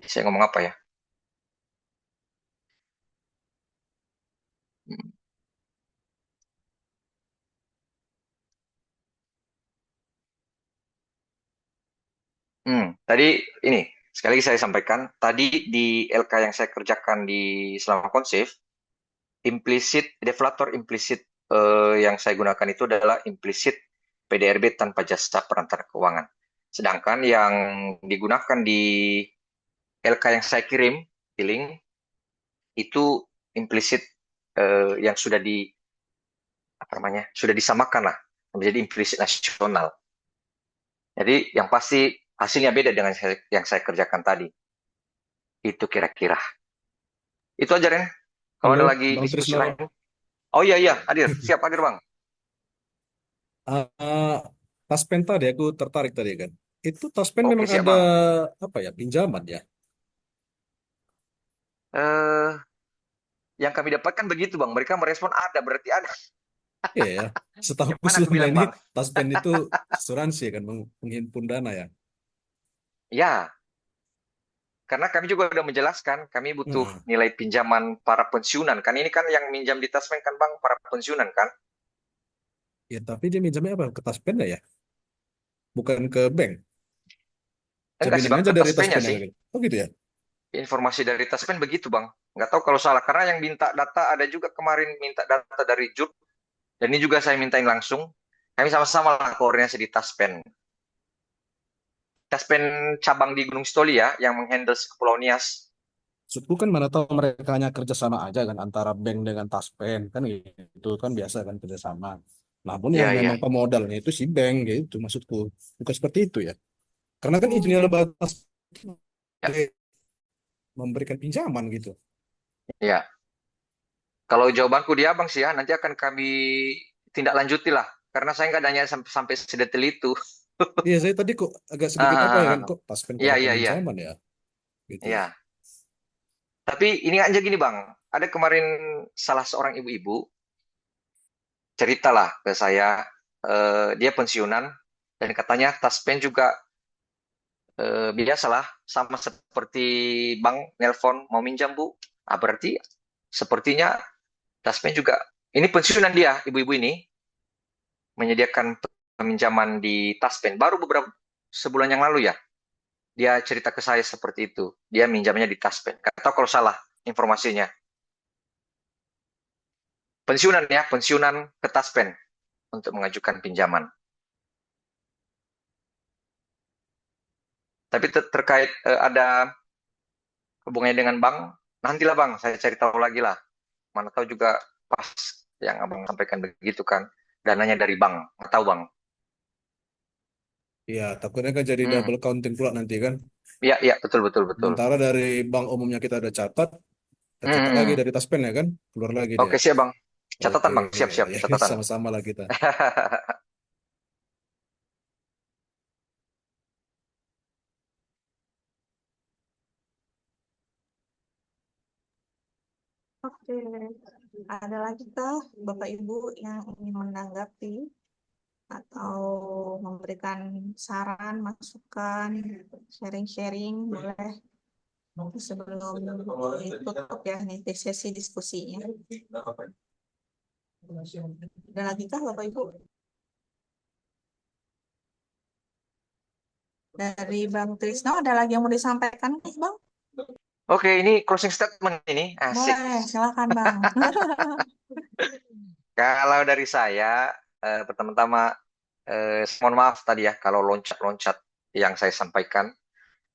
C: Saya ngomong apa ya? Tadi ini, sekali lagi saya sampaikan, tadi di LK yang saya kerjakan di selama konsif, deflator implisit yang saya gunakan itu adalah implisit PDRB tanpa jasa perantara keuangan. Sedangkan yang digunakan di LK yang saya kirim di link itu implisit yang sudah sudah disamakan lah menjadi implisit nasional. Jadi yang pasti hasilnya beda dengan yang saya kerjakan tadi. Itu kira-kira. Itu aja, Ren. Kalau ada
G: Halo,
C: lagi
G: Bang
C: diskusi
G: Trisno.
C: lain. Oh iya, hadir. Siap hadir, Bang.
G: Taspen tadi aku tertarik tadi kan. Itu Taspen
C: Oke,
G: memang
C: siap,
G: ada
C: Bang.
G: apa ya, pinjaman ya?
C: Eh, yang kami dapatkan begitu, Bang. Mereka merespon ada, berarti ada.
G: Iya ya. Setahuku
C: Gimana aku
G: selama
C: bilang,
G: ini
C: Bang?
G: Taspen itu asuransi kan, menghimpun dana ya.
C: Ya, karena kami juga udah menjelaskan, kami butuh
G: Nah,
C: nilai pinjaman para pensiunan. Kan ini kan yang minjam di Taspen kan, Bang, para pensiunan kan?
G: ya tapi dia minjamnya apa? Ke Taspen ya? Bukan ke bank.
C: Enggak sih,
G: Jaminan
C: Bang,
G: aja
C: ke
G: dari
C: Taspennya
G: Taspen yang
C: sih.
G: ambil. Oh gitu ya?
C: Informasi dari Taspen begitu, Bang. Nggak tahu kalau salah, karena yang minta data ada juga kemarin minta data dari JUP, dan ini juga saya mintain langsung. Kami sama-sama lah koordinasi di Taspen. Taspen cabang di Gunung Sitoli ya, yang menghandle Kepulauan Nias.
G: Maksudku kan mana tahu mereka hanya kerjasama aja kan antara bank dengan Taspen kan gitu kan biasa kan kerjasama. Namun yang
C: Iya,
G: memang
C: iya.
G: pemodalnya itu si bank gitu maksudku. Bukan seperti itu ya. Karena kan izinnya batas
C: Ya,
G: memberikan pinjaman gitu.
C: iya. Kalau jawabanku di Abang sih ya, nanti akan kami tindak lanjuti lah. Karena saya nggak nanya sampai sedetail itu.
G: Iya, saya tadi kok agak sedikit apa ya kan, kok Taspen kok
C: Iya,
G: ada
C: iya, iya.
G: peminjaman ya, gitu ya.
C: Iya. Tapi ini aja gini, Bang. Ada kemarin salah seorang ibu-ibu ceritalah ke saya, dia pensiunan, dan katanya Taspen juga biasalah, sama seperti Bang nelpon mau minjam, Bu. Ah, berarti sepertinya Taspen juga, ini pensiunan dia, ibu-ibu ini, menyediakan peminjaman di Taspen. Baru beberapa sebulan yang lalu ya, dia cerita ke saya seperti itu. Dia minjamnya di Taspen. Nggak tahu kalau salah informasinya. Pensiunan ya, pensiunan ke Taspen untuk mengajukan pinjaman. Tapi terkait ada hubungannya dengan bank, nantilah Bang, saya cari tahu lagi lah. Mana tahu juga pas yang Abang sampaikan begitu kan, dananya dari bank. Nggak tahu, Bang.
G: Iya, takutnya kan jadi
C: Hmm.
G: double counting pula nanti kan.
C: Iya, iya, betul, betul, betul.
G: Sementara dari bank umumnya kita ada catat, kita catat lagi
C: Hmm.
G: dari Taspen ya kan, keluar lagi dia.
C: Oke, siap, Bang. Catatan,
G: Oke,
C: Bang. Siap-siap,
G: ya
C: catatan.
G: sama-sama lah kita.
E: Oke, ada lagi kah Bapak Ibu yang ingin menanggapi atau memberikan saran, masukan, sharing-sharing, boleh sebelum ditutup ya nih sesi diskusinya. Ada lagi kah Bapak Ibu? Dari Bang Trisno ada lagi yang mau disampaikan nih Bang?
C: Oke, ini closing statement ini. Asik.
E: Boleh, silakan Bang.
C: Kalau dari saya, pertama-tama, mohon maaf tadi ya, kalau loncat-loncat yang saya sampaikan,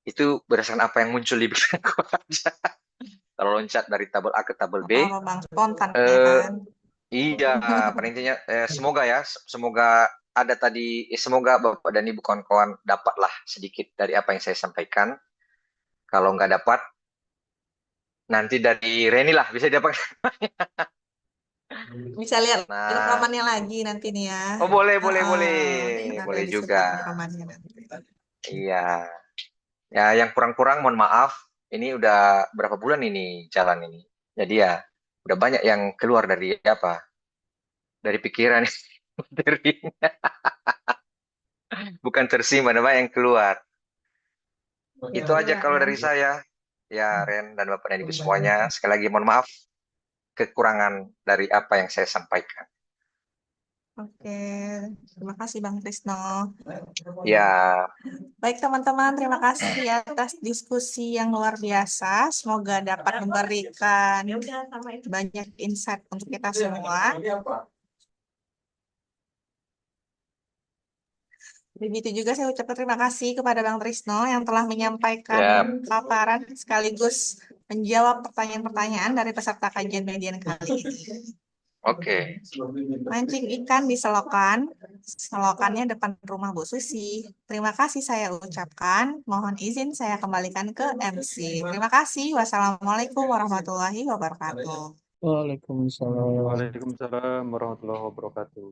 C: itu berdasarkan apa yang muncul di pikiranku aja. Kalau loncat dari tabel A ke tabel B,
E: Apa Bang, spontan ya
C: eh,
E: kan?
C: iya, pada intinya semoga ya, semoga ada tadi, semoga Bapak dan Ibu kawan-kawan dapatlah sedikit dari apa yang saya sampaikan. Kalau nggak dapat, nanti dari Reni lah bisa dapat.
E: Bisa lihat
C: Nah,
E: rekamannya lagi nanti nih ya.
C: oh boleh, boleh,
E: Heeh,
C: boleh,
E: nih ada
C: boleh
E: disebut
C: juga.
E: rekamannya nanti.
C: Iya, ya yang kurang-kurang mohon maaf. Ini udah berapa bulan ini jalan ini. Jadi ya udah banyak yang keluar dari apa? Dari pikiran materinya. Bukan tersimpan, ada banyak yang keluar. Itu aja kalau dari saya. Ya, Ren dan Bapak dan Ibu semuanya. Sekali lagi mohon maaf kekurangan dari apa yang saya sampaikan.
E: Oke, terima kasih Bang Trisno.
C: Ya,
E: Baik teman-teman, terima kasih ya atas diskusi yang luar biasa. Semoga dapat memberikan banyak insight untuk kita semua. Begitu juga saya ucapkan terima kasih kepada Bang Trisno yang telah menyampaikan
C: ya,
E: paparan sekaligus menjawab pertanyaan-pertanyaan dari peserta kajian median kali ini.
C: oke.
E: Mancing ikan di selokan, selokannya depan rumah Bu Susi. Terima kasih saya ucapkan. Mohon izin saya kembalikan ke MC. Terima kasih. Wassalamualaikum warahmatullahi wabarakatuh.
B: Waalaikumsalam.
D: Waalaikumsalam warahmatullahi wabarakatuh.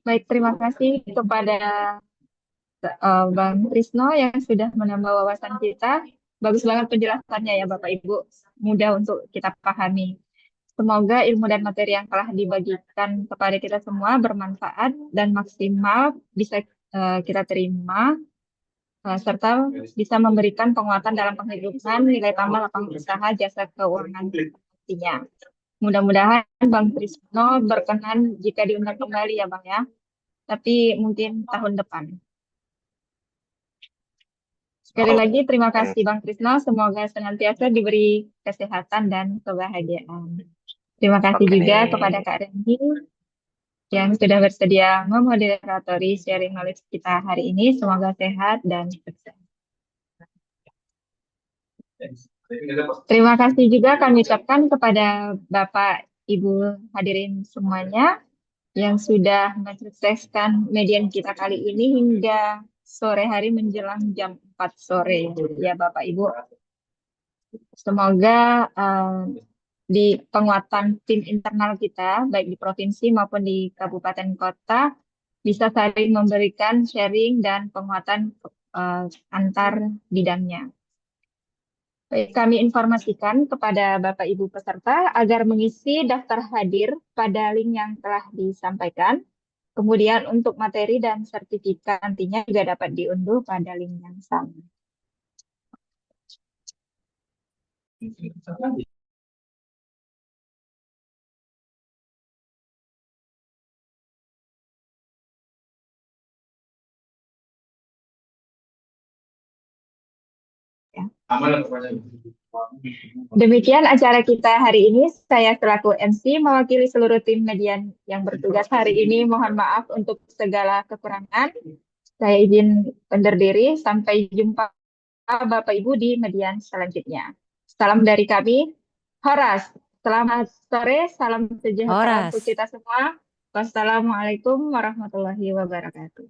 A: Baik, terima kasih kepada Bang Trisno yang sudah menambah wawasan kita. Bagus banget penjelasannya ya Bapak Ibu, mudah untuk kita pahami. Semoga ilmu dan materi yang telah dibagikan kepada kita semua bermanfaat dan maksimal bisa kita terima, serta bisa memberikan penguatan dalam penghidupan, nilai tambah lapangan usaha, jasa keuangan nantinya. Mudah-mudahan Bang Trisno berkenan jika diundang kembali ya Bang ya, tapi mungkin tahun depan. Sekali lagi terima kasih Bang Trisno, semoga senantiasa diberi kesehatan dan kebahagiaan. Terima kasih
C: Oke.
A: juga kepada Kak Reni yang sudah bersedia memoderatori sharing knowledge kita hari ini. Semoga sehat dan sukses. Terima kasih juga kami ucapkan kepada Bapak Ibu hadirin semuanya yang sudah mensukseskan median kita kali ini hingga sore hari menjelang jam 4 sore ya Bapak Ibu. Semoga di penguatan tim internal kita baik di provinsi maupun di kabupaten kota bisa saling memberikan sharing dan penguatan antar bidangnya. Baik, kami informasikan kepada Bapak Ibu peserta agar mengisi daftar hadir pada link yang telah disampaikan. Kemudian untuk materi dan sertifikat nantinya juga dapat diunduh pada link yang sama. Demikian acara kita hari ini. Saya selaku MC mewakili seluruh tim median yang bertugas hari ini. Mohon maaf untuk segala kekurangan. Saya izin undur diri. Sampai jumpa Bapak Ibu di median selanjutnya. Salam dari kami. Horas. Selamat sore. Salam sejahtera untuk kita semua. Wassalamualaikum warahmatullahi wabarakatuh.